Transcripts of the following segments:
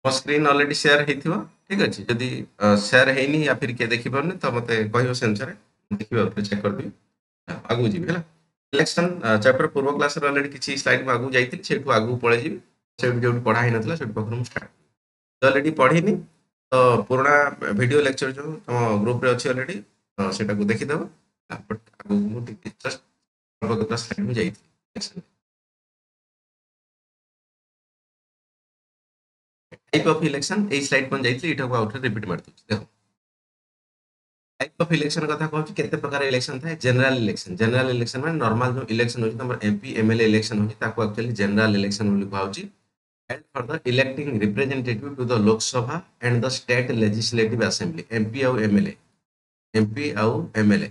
ମୋ ସ୍କ୍रीन already share ହେଇଥିବ ଠିକ ଅଛି ଯଦି शेयर ହେଇନି या फिर କିଏ ଦେଖିପାରୁନି ତ ମତେ କହିବ ସେ ଅନୁସାରେ ଦେଖିବା ଉପରେ ଚେକ୍ କରିଦେବି ଆଗକୁ ଯିବି ହେଲା ଇଲେକ୍ସନ ଚାପ୍ଟର ପୂର୍ବ କ୍ଲାସରେ ଅଲରେଡି କିଛି ସ୍ଲାଇଡ୍ ମୁଁ ଆଗକୁ ଯାଇଥିଲି ସେଇଠୁ ଆଗକୁ ପଳେଇ ଯିବି ସେଇଠୁ ଯୋଉଠି ପଢା ହେଇନଥିଲା ସେଇଠୁ ପାଖରୁ ମୁଁ ଷ୍ଟାର୍ଟ ଅଲରେଡି ପଢିନି ତ ପୁରୁଣା ଭିଡିଓ ଲେକ୍ଚର ଯୋଉ ତମ ଗ୍ରୁପରେ ଅଛି ଅଲରେଡି ସେଟାକୁ ଦେଖିଦବ ବଟ୍ ଆଗକୁ ମୁଁ ଟିକେ ଜଷ୍ଟ ଅଳ୍ପ କେତେଟା ସ୍ଲାଇଡ୍ ମୁଁ ଯାଇଥିଲି टाइप ऑफ इलेक्शन এই স্লাইড কোন যাইଥିଲି এটাକୁ ଆଉ ଥରେ ରିପିଟ୍ ମାରି ଦଉଛି ଦେଖ टाइप ऑफ इलेक्शन କଥା କହୁଛି କେତେ ପ୍ରକାର ଇଲେକ୍ସନ ଥାଏ ଜେନେରାଲ ଇଲେକ୍ସନ ମାନେ ନର୍ମାଲ ଯୋଉ ଇଲେକ୍ସନ ହଉଛି ତମର ଏମପି ଏମଏଲଏ ଇଲେକ୍ସନ ହଉଛି ତାକୁ ଆକ୍ଚୁଆଲି ଜେନେରାଲ ଇଲେକ୍ସନ ବୋଲି କୁହାହଉଛି and for the electing representative to the Lok Sabha and the state legislative assembly MP ଆଉ MLA MP ଆଉ MLA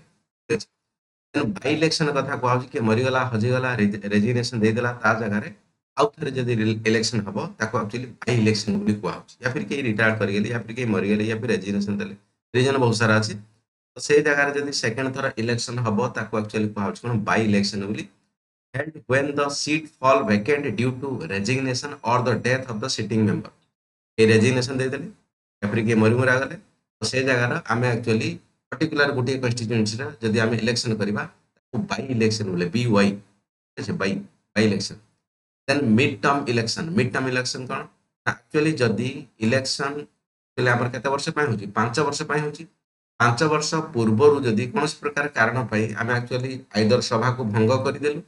ବାଇ ଇଲେକ୍ସନ କଥା କୁହାହଉଛି କିଏ ମରିଗଲା ହଜିଗଲା ରେଜିଗ୍ନେସନ ଦେଇଦେଲା ତା ଜାଗାରେ ଆଉ ଥରେ ଯଦି ଇଲେକ୍ସନ ହବ ତାକୁ ଆକ୍ଚୁଆଲି ବାଇ ଇଲେକ୍ସନ ବୋଲି କୁହାହଉଛି या फिर କେହି ରିଟାୟାର୍ଡ କରିଗଲେ या फिर କେହି ମରିଗଲେ या फिर ରେଜିଗ୍ନେସନ ଦେଲେ ରିଜନ ବହୁତ ସାରା ଅଛି ତ ସେଇ ଜାଗାରେ ଯଦି ସେକେଣ୍ଡ ଥର ଇଲେକ୍ସନ ହବ ତାକୁ ଆକ୍ଚୁଆଲି କୁହାହଉଛି କଣ ବାଇ ଇଲେକ୍ସନ ବୋଲି held when the seat fall vacant due to resignation or the death of the sitting member A resignation ଦେଇଦେଲେ ତାପରେ କିଏ ମରିମୁରା ଗଲେ ତ ସେ ଜାଗାର ଆମେ ଆକ୍ଚୁଆଲି ପର୍ଟିକୁଲାର ଗୋଟିଏ କନଷ୍ଟିଟ୍ୟୁଏନ୍ସିର ଯଦି ଆମେ ଇଲେକ୍ସନ କରିବା ତାକୁ ବାଇ ଇଲେକ୍ସନ ବୋଲେ ବି ୱାଇ ଠିକ ଅଛି ବାଇ ବାଇ ଇଲେକ୍ସନ ଦେନ୍ ମିଡ୍ ଟର୍ମ ଇଲେକ୍ସନ କ'ଣ ଆକ୍ଚୁଆଲି ଯଦି ଇଲେକ୍ସନ ଆମର କେତେ ବର୍ଷ ପାଇଁ ହଉଛି 5 ବର୍ଷ ପାଇଁ ହଉଛି 5 ବର୍ଷ ପୂର୍ବରୁ ଯଦି କୌଣସି ପ୍ରକାର କାରଣ ପାଇଁ ଆମେ ଆକ୍ଚୁଆଲି ଆଇଦର ସଭାକୁ ଭଙ୍ଗ କରିଦେଲୁ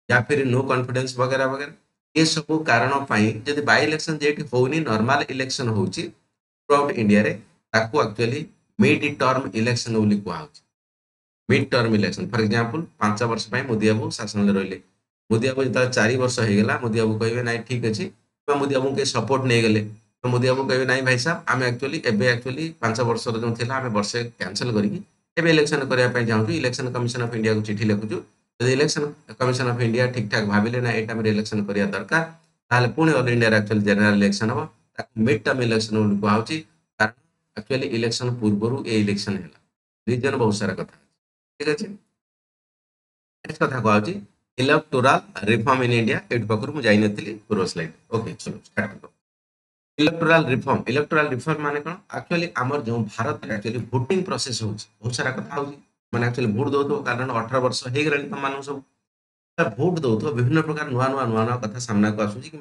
या फिर नो कॉन्फिडेंस वगैरह वगैरह ये सब कारण ପାଇଁ ଯଦି ବାଇ ଇଲେକ୍ସନ ଯେଠି ହଉନି ନର୍ମାଲ ଇଲେକ୍ସନ ହଉଛି थ्रूआउट इंडिया रे ताकू एक्चुअली मिड टर्म इलेक्शन ବୋଲି କୁହାହଉଛି mid term election for example 5 वर्ष ପାଇଁ मोदी बाबू शासन रे रहले मोदी बाबू जेता 4 वर्ष ହେଇଗଲା मोदी बाबू कहबे नाही ठीक अछि तो मोदी बाबू के सपोर्ट नहीं गले तो मोदी बाबू कहबे नाही भाई साहब आमे एक्चुअली 5 वर्ष रो जो थिला आमे वर्षे कैंसिल करिकी एबे इलेक्शन करिया ପାଇଁ चाहूछु इलेक्शन कमिशन ऑफ इंडिया को चिट्ठी लिखुछु ଯଦି इलेक्शन कमिशन ऑफ इंडिया ठीक ठाक भाविले ना एटा में इलेक्शन करिया दरकार ताले पुणी all India actually general election हो ताकू मिड टर्म इलेक्शन बोली कुहाउची कारण एक्चुअली इलेक्शन पूर्वरु ए इलेक्शन हैला रीजन बहुत सारा कथा ठीक अछि नेक्स्ट कथा कुहाउची इलेक्टोरल रिफॉर्म इन इंडिया एट पाखरु मु जाई नथिली पूर्व स्लाइड ओके चलो स्टार्ट करो इलेक्टोरल रिफॉर्म माने कोन एक्चुअली हमर जो भारत एक्चुअली वोटिंग प्रोसेस होची बहुत सारा कथा होची माने एक्चुअली वोट दो तो कारण 18 वर्ष हे गरली त मानु सब भोट दौथ विभिन्न प्रकार नुआ कथा सामना को आसुची कि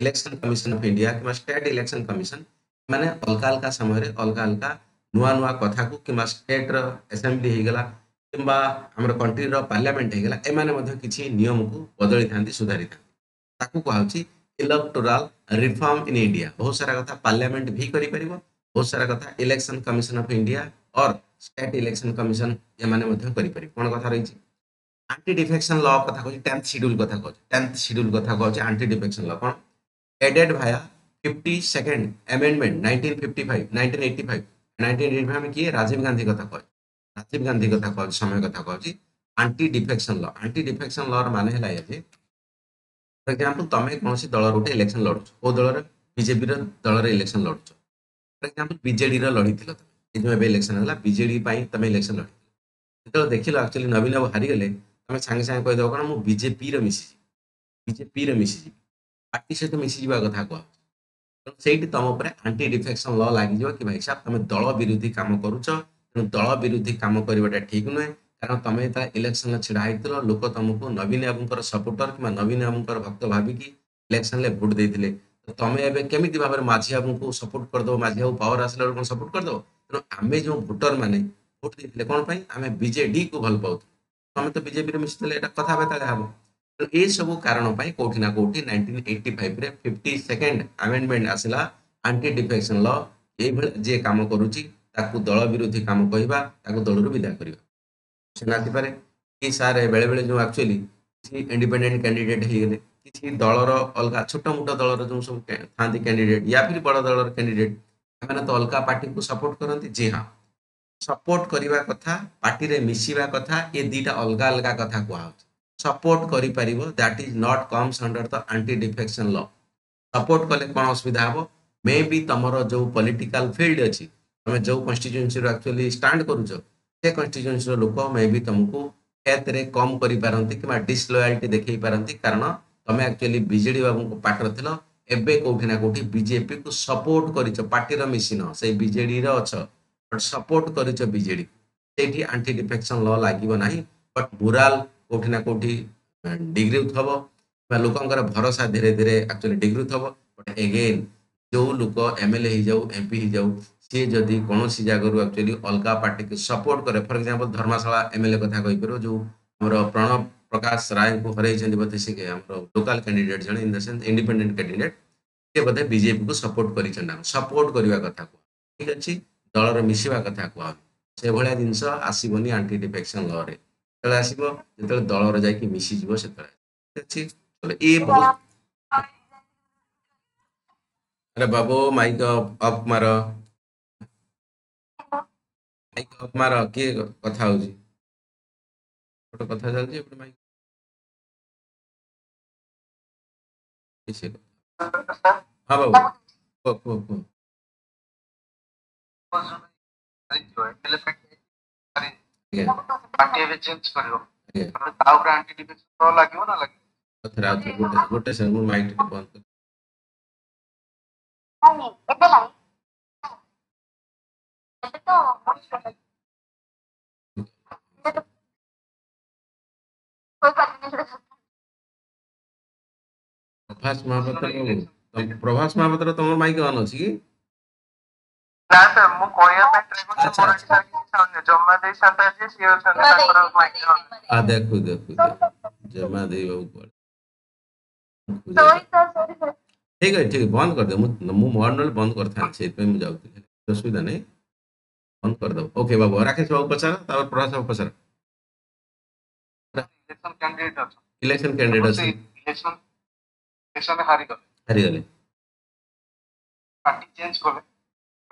इलेक्शन कमिशन ऑफ इंडिया कि स्टेट इलेक्शन कमिशन माने अलगा अलगा समय अलगा अलगा नुआ कथा को कि स्टेट रो असेंबली हे गला किंबा हमर कंट्री रो पार्लियामेंट हे गला ए माने मध्ये किछि नियम को बदली थांती सुधारी थांती ताकू कहाउची इलेक्टोरल रिफॉर्म इन इंडिया बहुत सारा कथा पार्लियामेंट भी करि परिबो बहुत सारा कथा इलेक्शन कमिशन ऑफ इंडिया और स्टेट इलेक्शन कमिशन ए माने मध्ये करि परिबो कोन कथा रहिछि एंटी डिफेक्शन लॉ कथा कहछि 10th शेड्यूल कथा कहछि एंटी डिफेक्शन लॉ कोन एडेड भाया 52nd अमेंडमेंट 1955 1985 1985 में किए राजीव गांधी कथा कहछि राजीव गांधी कथा कहछि समय कथा कहछि एंटी डिफेक्शन लॉ र माने हला जे फॉर एग्जांपल तमे कोनसी दल रोटे इलेक्शन लडुछ ओ दल रे बीजेपी र दल रे इलेक्शन लडुछ फॉर एग्जांपल बीजेडी र लडिथिलो ए जो एबे इलेक्शन हला बीजेडी पई तमे इलेक्शन लडी तो देखिलो एक्चुअली नवीन बाबू हारी गले तमे संगे संगे कहि दो कोन मु बीजेपी रे मिसी पार्टी सहित मिसी जीवा कथा कह ସେଇଠି ତମ ଉପରେ ଆଣ୍ଟି ଡିଫେକ୍ସନ ଲ ଲାଗିଯିବ କି ଭାଇ ସାହେବ ତମେ ଦଳ ବିରୋଧୀ କାମ କରୁଛ ତେଣୁ ଦଳ ବିରୋଧୀ କାମ କରିବାଟା ଠିକ ନୁହେଁ କାରଣ ତମେ ଯେତେବେଳେ ଇଲେକ୍ସନରେ ଛିଡା ହେଇଥିଲ ଲୋକ ତମକୁ ନବୀନ ବାବୁଙ୍କର ସପୋର୍ଟର କିମ୍ବା ନବୀନ ବାବୁଙ୍କର ଭକ୍ତ ଭାବିକି ଇଲେକ୍ସନରେ ଭୋଟ ଦେଇଥିଲେ ତମେ ଏବେ କେମିତି ଭାବରେ ମାଝି ବାବୁଙ୍କୁ ସପୋର୍ଟ କରିଦବ ମାଝି ବାବୁ ପାୱାର ଆସିଲା ବେଳକୁ ସପୋର୍ଟ କରିଦବ ତେଣୁ ଆମେ ଯୋଉ ଭୋଟର ମାନେ ଭୋଟ ଦେଇଥିଲେ କଣ ପାଇଁ ଆମେ ବିଜେଡି କୁ ଭଲ ପାଉଥିଲୁ ତମେ ତ ବିଜେପିରେ ମିଶିଥିଲେ ଏଟା କଥାବାର୍ତ୍ତା ହବ ए सब कारण कोठी ना कोठी 1985 रे 52nd अमेंडमेंट आसिला एंटी डिफेक्शन लॉ ए जे काम करूची ताकू दल विरोधी काम कहबा ताकू दलरु विदा करबा से नाति पारे कि सारे बेले बेले जो एक्चुअली किसी इंडिपेंडेंट कैंडिडेट हे गेले किसी दलर अलगा छोटा मोटा दलर जो सब थांती कैंडिडेट या फिर बड़ दलर कैंडिडेट माने तो अलगा पार्टी को सपोर्ट करंती जी हां सपोर्ट करबा कथा पार्टी रे मिसिबा कथा ए दीटा अलगा अलगा कथा कुआ सपोर्ट करि परिबो that is not comes under the anti defection law support कले कोन असुविधा हबो मे बी तमरो जो पॉलिटिकल फील्ड अछि तमे जो कॉन्स्टिट्यूएंसी रो एक्चुअली स्टैंड करूछो से कॉन्स्टिट्यूएंसी रो लोक मे बी तुमको हेत रे कम करि पारंती कि डिसलॉयल्टी देखै पारंती कारण तमे एक्चुअली बीजेडी बाबू को पाटर थिलो एबे कोठी ना कोठी बीजेपी को सपोर्ट करिछ पार्टी रो मिसिन से बीजेडी रो अछ बट सपोर्ट करिछ बीजेडी सेठी एंटी डिफेक्शन लॉ लागिबो नाही बट मोराल कोठी ना कोठी डिग्री थबो बा लोकंकर भरोसा धीरे धीरे एक्चुअली डिग्री थबो बट अगेन जो लोक एमएलए ही जाऊ एमपी ही जाऊ सी जदि कौनसी जगह एक्चुअली अलगा पार्टी को सपोर्ट करे फॉर एग्जांपल धर्मशाला एमएलए कथा कहि परबो जो हमर प्रणव प्रकाश राय को हरैछन बोधे से हमर लोकल कैंडिडेट जने इन द सेंस इंडिपेंडेंट कैंडिडेट से बोधे बीजेपी को सपोर्ट करिछन सपोर्ट करबा कथा को ठीक अछि दलर मिसिबा कथा को से भलिया जिंस आसीबनी एंटी डिफेक्शन लॉ रे तले आसीबो जेतले दलर जाय कि मिसि जीवो से तले ठीक अछि तले ए बहुत अरे बाबू माइक अफ मारो माइक अफ मारो के कथा होजी गोटे कथा चलछि एपटे माइक किसे हां बाबू को पार्टी ଏବେ ଚେଞ୍ଜ କରିବ ତା ଉପରେ ଆଣ୍ଟି ଡିଫେକ୍ସନ ଲାଗିବ ନା ଲାଗିବ राउत गोटे गोटे से मो माइक टिके बंद कर नहीं ଏବେ ନାହିଁ ଏବେ ତ प्रभास महापात्र बाबू तुम प्रभास महापात्र तुम माइक ऑन अछि कि ନା ସାର୍ ମୁଁ କହିବା ପାଇଁ ଟ୍ରାଏ କରୁଛି अच्छा, ମୋର अच्छा। ଏଠି କିଛି ସାଉଣ୍ଡ ଜମା ଦେଇ ସାନ୍ତା ଯେ ସିଏ ଅଛନ୍ତି ତାଙ୍କର ମାଇକ୍ ଅନ୍ आ देखो देखो जमा दे बाबू सॉरी सर सॉरी ठीक है बंद कर दे मु मॉडल बंद करथा से पे मु जाउती असुविधा नहीं बंद कर दो ओके बाबू राकेश बाबू पचार तापर प्रभास बाबू पचार ଇଲେକ୍ସନ କ୍ୟାଣ୍ଡିଡେଟ୍ ଅଛନ୍ତି इलेक्शन कैंडिडेट ସେ अछि ଇଲେକ୍ସନରେ ହାରିଗଲେ हारि गले ପାର୍ଟି ଚେଞ୍ଜ କଲେ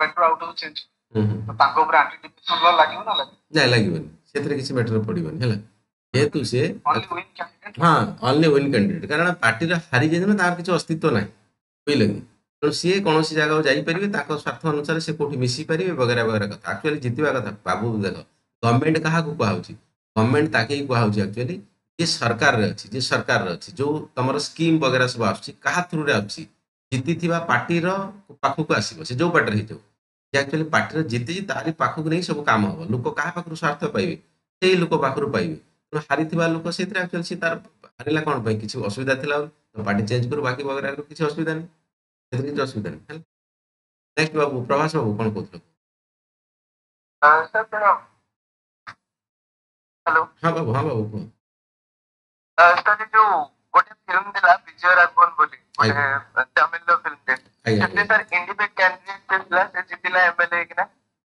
ବେଟର ଆଉଟ ଅଫ୍ ଚେଞ୍ଜ हम्म ତ ତାଙ୍କ ଉପରେ ଆଣ୍ଟି ଡିଫେକ୍ସନ ଲ ଲାଗିବ ନା ଲାଗିବ नहीं लागबनी सेतरे किसी मैटर पड़िबनी हैला जेतु से ଓନ୍ଲି ୱିନ୍ କ୍ୟାଣ୍ଡିଡେଟ୍ हाँ ओनली विन कैंडिडेट कारण पार्टी हारी जाए तार किसी अस्तित्व ना बुझे कि तेणु सी कौन जगह जापरेंगे स्वार्थ अनुसार से कौटी मिसी पारे वगैरह वगैरह कथा एक्चुअली जितवा कथा बाबू देख गवर्नमेंट क्या कहुच्छी गवर्नमेंट ताकि कहुच्छी एक्चुअली जी सरकार रे अच्छी जी सरकार रे अच्छी जो तुम स्कीम वगैरह सब आसुच्छी थ्रु रे आसुच्छी जीति पार्टी पाखक आसो से जो पार्टी हो एक्चुअली पार्टी जीति तारी पाखक नहीं सब काम हम लोक क्या पाखर स्वार्थ पाइबे से लोक पाखर पाइबे हारी लोक से एक्चुअली सी तार हारिला कौन किसी असुविधा थिला तो पार्टी चेंज करू बाकी वगैरह किसी असुविधा नहीं किसी असुविधा नहीं नेक्स्ट बाबू प्रभास बाबू कौन कहते ସାର୍ ହ୍ୟାଲୋ हाँ बाबू कह ସାର୍ ଏ ଯୋଉ ଗୋଟେ ଫିଲ୍ମ ଥିଲା ବିଜୟ ରାଘବନ ବୋଲି ଗୋଟେ ତାମିଲର ଫିଲ୍ମଟେ ସେଥିରେ ସାର୍ ଇଣ୍ଡିପେଣ୍ଡେଣ୍ଟ କ୍ୟାଣ୍ଡିଡେଟ୍ ଥିଲା ସେ ଜିତିଲା ଏମଏଲଏ ହେଇକିନା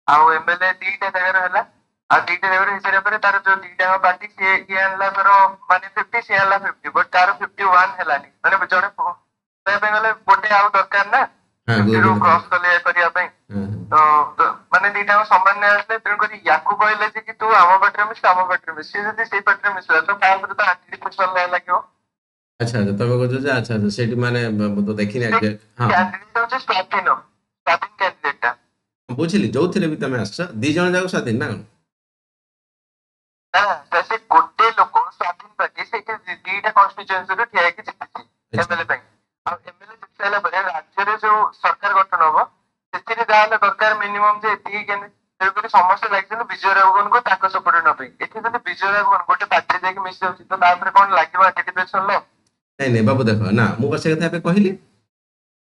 ଆଉ ଏମଏଲଏ ଦିଟା ଜାଗାରେ ହେଲା ଆଉ ଦିଟା ଜାଗାରେ ହେଇସାରିବା ପରେ ତାର ଯୋଉ ଦିଟା ପାର୍ଟି ସିଏ ଇଏ ଆଣିଲା ତାର ମାନେ 50 ସିଏ ଆଣିଲା 50 ବଟ୍ ତାର 51 ହେଲାନି ମାନେ ଜଣେ କହିବା ପାଇଁ ଗଲେ ଗୋଟେ ଆଉ ଦରକାର ନା 50 ରୁ କ୍ରସ୍ କରିବା ପାଇଁ ତ ମାନେ ଦିଟା ସମାନ ଆସିଲେ ତେଣୁକରି ୟାକୁ କହିଲେ ଯେ କି ତୁ ଆମ ପାର୍ଟିରେ ମିଶ ଆମ ପାର୍ଟିରେ ମିଶ ସିଏ ଯଦି ସେଇ ପାର୍ଟିରେ ମିଶିଲା ତ ତା ଉପରେ ତ ଆଣ୍ଟି ଡିଫେକ୍ସନ ଲାଗିବ अच्छा अच्छा तब कह अच्छा अच्छा सेठी माने तो देखी ना हाँ କ୍ୟାଣ୍ଡିଡେଟ୍ ହଉଛି ସ୍ୱାଧୀନ କ୍ୟାଣ୍ଡିଡେଟ୍ ଟା बुझिली जो थे भी तुम आस दी जन जाक स्वाधीन ना ତ ସେ ଗୋଟେ ଲୋକ ସ୍ୱାଧୀନ ପାର୍ଟି ସେଇଠି ଦିଟା କନଷ୍ଟିଚୁଏନ୍ସିରୁ ଠିଆ ହେଇକି ଜିତିଛି ଏମଏଲଏ ପାଇଁ ଆଉ ଏମଏଲଏ ଜିତି ସାରିଲା ପରେ ରାଜ୍ୟରେ ଯୋଉ ସରକାର ଗଠନ ହବ ସେଥିରେ ଯାହାହେଲେ ଦରକାର ମିନିମମ୍ ଯେ ଏତିକି ତେଣୁକରି ସମସ୍ତେ ଲାଗିଛନ୍ତି ବିଜୟ ରାଘବନକୁ ତାଙ୍କ ସପୋର୍ଟ ନେବା ପାଇଁ ଏଠି ଯଦି ବିଜୟ ରାଘବନ ଗୋଟେ ପାର୍ଟିରେ ଯାଇକି ମିଶି ଯାଉଛି ତ ତାପରେ କଣ ଲାଗିବ ଆଣ୍ଟି ଡିଫେକ୍ସନ ଲ नहीं नहीं बाबू देख ना मुझे कथा कहली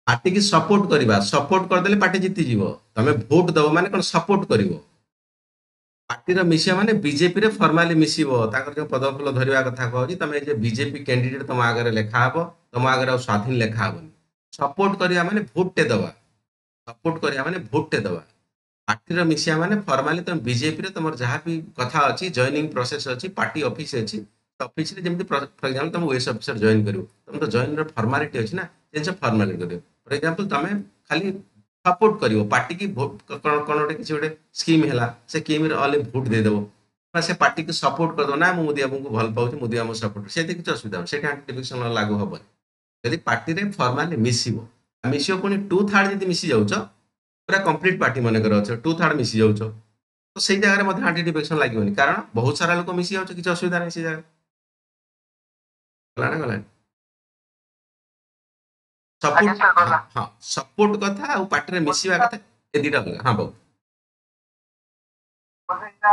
पार्टी की सपोर्ट करवा सपोर्ट करदे पार्टी जीतीज तुम भोट दब माने कौन सपोर्ट कर पार्टी मिसिया माने बीजेपी रे फॉर्माली मिसिबो ताकर जो पदफल धरिया कथा कहूँ तुम जे बीजेपी कैंडिडेट तुम आगे लेखा हम तुम आगे स्वाधीन लेखा हेनी सपोर्ट करवा माने भोटे दवा सपोर्ट करवा माने भोटे दवा पार्टी मिसिया माने फॉर्माली तुम बीजेपी रे तुम जहाँ भी कथा अच्छी जॉइनिंग प्रोसेस अच्छी पार्टी ऑफिस अच्छी ऑफिस रे जमी फॉर एग्जांपल तुम ओएस ऑफिसर जॉइन करू तुम तो जॉइन फॉर्मालिटी अच्छी ना जिन फॉर्मालिटी कर फॉर एग्जांपल तुम खाली सपोर्ट करिवो पार्टी की भोट कौन गोटे किसी गोटे स्कीम है से स्कीम ओनली भोट देदेव से पार्टी को सपोर्ट करदो ना मुझे बाबू भल पाऊँ मुझे बाबू सपोर्ट से किसी असुविधा से एंटी डिफेक्शन लागू हम यदि पार्टी रे फॉर्माली मिसिबो मिसिबो पुणी 2/3 यदि मिसी जाउछ पूरा कंप्लीट पार्टी मनकर अच्छे 2/3 मिसी जाउछ तो सही जगह एंटी डिफेक्शन लगे कारण बहुत सारा लोक मिसी जाउछ किसी असुविधा नहीं से जगह गला ଆଜ୍ଞା ସପୋର୍ଟ ସାର୍ ଗଲା। ହଁ ସପୋର୍ଟ କଥା ଆଉ ପାଟିରେ ମିଶିବା କଥା ଏ ଦିଟା ଅଲଗା। ହଁ ବାବୁ ବୋଧେ ଏଇଟା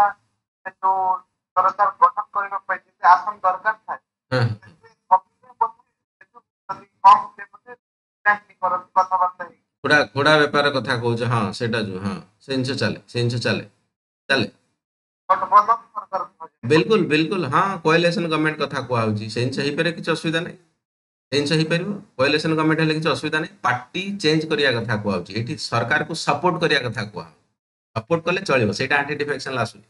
ଯୋଉ ସରକାର ଗଠନ କରିବା ପାଇଁ ଯେତେ ଆସନ ଦରକାର ଥାଏ ହଁ ଯଦି କମ୍ ହୁଏ ବୋଧେ କରନ୍ତି କଥାବାର୍ତ୍ତା ହେଇକି ଘୋଡ଼ା ବେପାର କଥା କହୁଛ ହଁ ସେଇଟା ଯୋଉ ହଁ ସେ ଜିନିଷ ଚାଲେ ଚାଲେ ବଟ୍ ଭଲ ସରକାର ବିଲକୁଲ ବିଲକୁଲ ହଁ କୋଏଲେସନ ଗଭର୍ଣ୍ଣମେଣ୍ଟ କଥା କୁହାହଉଛି ସେ ଜିନିଷ ହେଇପାରେ କିଛି ଅସୁବିଧା ନାହିଁ ସେ ଜିନିଷ ହେଇପାରିବ କୋଏଲେସନ ଗଭର୍ଣ୍ଣମେଣ୍ଟ ହେଲେ କିଛି ଅସୁବିଧା ନାହିଁ ପାର୍ଟି ଚେଞ୍ଜ କରିବା କଥା କୁହାହଉଛି ଏଠି ସରକାରକୁ ସପୋର୍ଟ କରିବା କଥା କୁହାହଉଛି ସପୋର୍ଟ କଲେ ଚଳିବ ସେଇଟା ଆଣ୍ଟି ଡିଫେକ୍ସନ ଆସୁଛି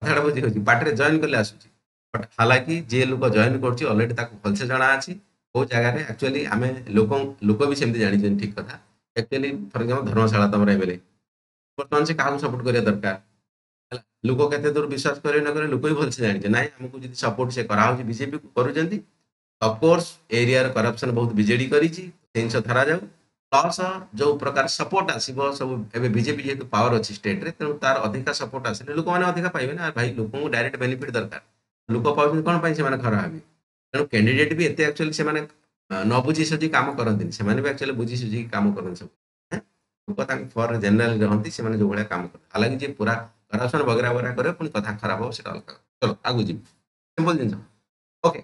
କଥାଟା ବୁଝି ହଉଛି ପାର୍ଟିରେ ଜଏନ କଲେ ଆସୁଛି ବଟ୍ ହାଲାକି ଯିଏ ଲୋକ ଜଏନ କରୁଛି ଅଲରେଡି ତାକୁ ଭଲସେ ଜଣା ଅଛି କୋଉ ଜାଗାରେ ଆକ୍ଚୁଆଲି ଆମେ ଲୋକ ବି ସେମିତି ଜାଣିଛନ୍ତି ଠିକ କଥା ଆକ୍ଚୁଆଲି ଫର ଏକ୍ସାମ୍ପଲ ଧର୍ମଶାଳା ତମର ଏମଏଲଏ ବର୍ତ୍ତମାନ ସେ କାହାକୁ ସପୋର୍ଟ କରିବା ଦରକାର ହେଲା ଲୋକ କେତେ ଦୂର ବିଶ୍ୱାସ କରିବେ ନ କରିବେ ଲୋକ ବି ଭଲସେ ଜାଣିছে ନାଇଁ ଆମକୁ ଯଦି ସପୋର୍ଟ ସେ କରାହଉଛି ବିଜେପି କୁ କରୁଛନ୍ତି ଅଫକୋର୍ସ ଏରିଆର କରପ୍ସନ ବହୁତ ବିଜେଡି କରିଛି ସେ ଜିନିଷ ଧରାଯାଉ ପ୍ଲସ୍ ଯୋଉ ପ୍ରକାର ସପୋର୍ଟ ଆସିବ ସବୁ ଏବେ ବିଜେପି ଯେହେତୁ ପାୱାର ଅଛି ଷ୍ଟେଟରେ ତେଣୁ ତାର ଅଧିକା ସପୋର୍ଟ ଆସିଲେ ଲୋକମାନେ ଅଧିକା ପାଇବେ ନା ଭାଇ ଲୋକଙ୍କୁ ଡାଇରେକ୍ଟ ବେନିଫିଟ ଦରକାର ଲୋକ ପାଉଛନ୍ତି କଣ ପାଇଁ ସେମାନେ ଖରାପ ହେବେ ତେଣୁ କ୍ୟାଣ୍ଡିଡେଟ୍ ବି ଏତେ ଆକ୍ଚୁଆଲି ସେମାନେ ନ ବୁଝି ସୁଝି କାମ କରନ୍ତିନି ସେମାନେ ବି ଆକ୍ଚୁଆଲି ବୁଝି ସୁଝିକି କାମ କରନ୍ତି ସବୁ ଲୋକ ତାଙ୍କ ଫର ଜେନେରାଲ ରହନ୍ତି ସେମାନେ ଯୋଉ ଭଳିଆ କାମ କରନ୍ତି ହାଲାକି ଯିଏ ପୁରା କରପ୍ସନ ବଗେରା ବଗେରା करे ପୁଣି କଥା ଖରାପ ହବ ସେଟା ଅଲଗା ଚलो ଆଗକୁ ଯିବି ସିମ୍ପଲ ଜିନିଷ ଓକେ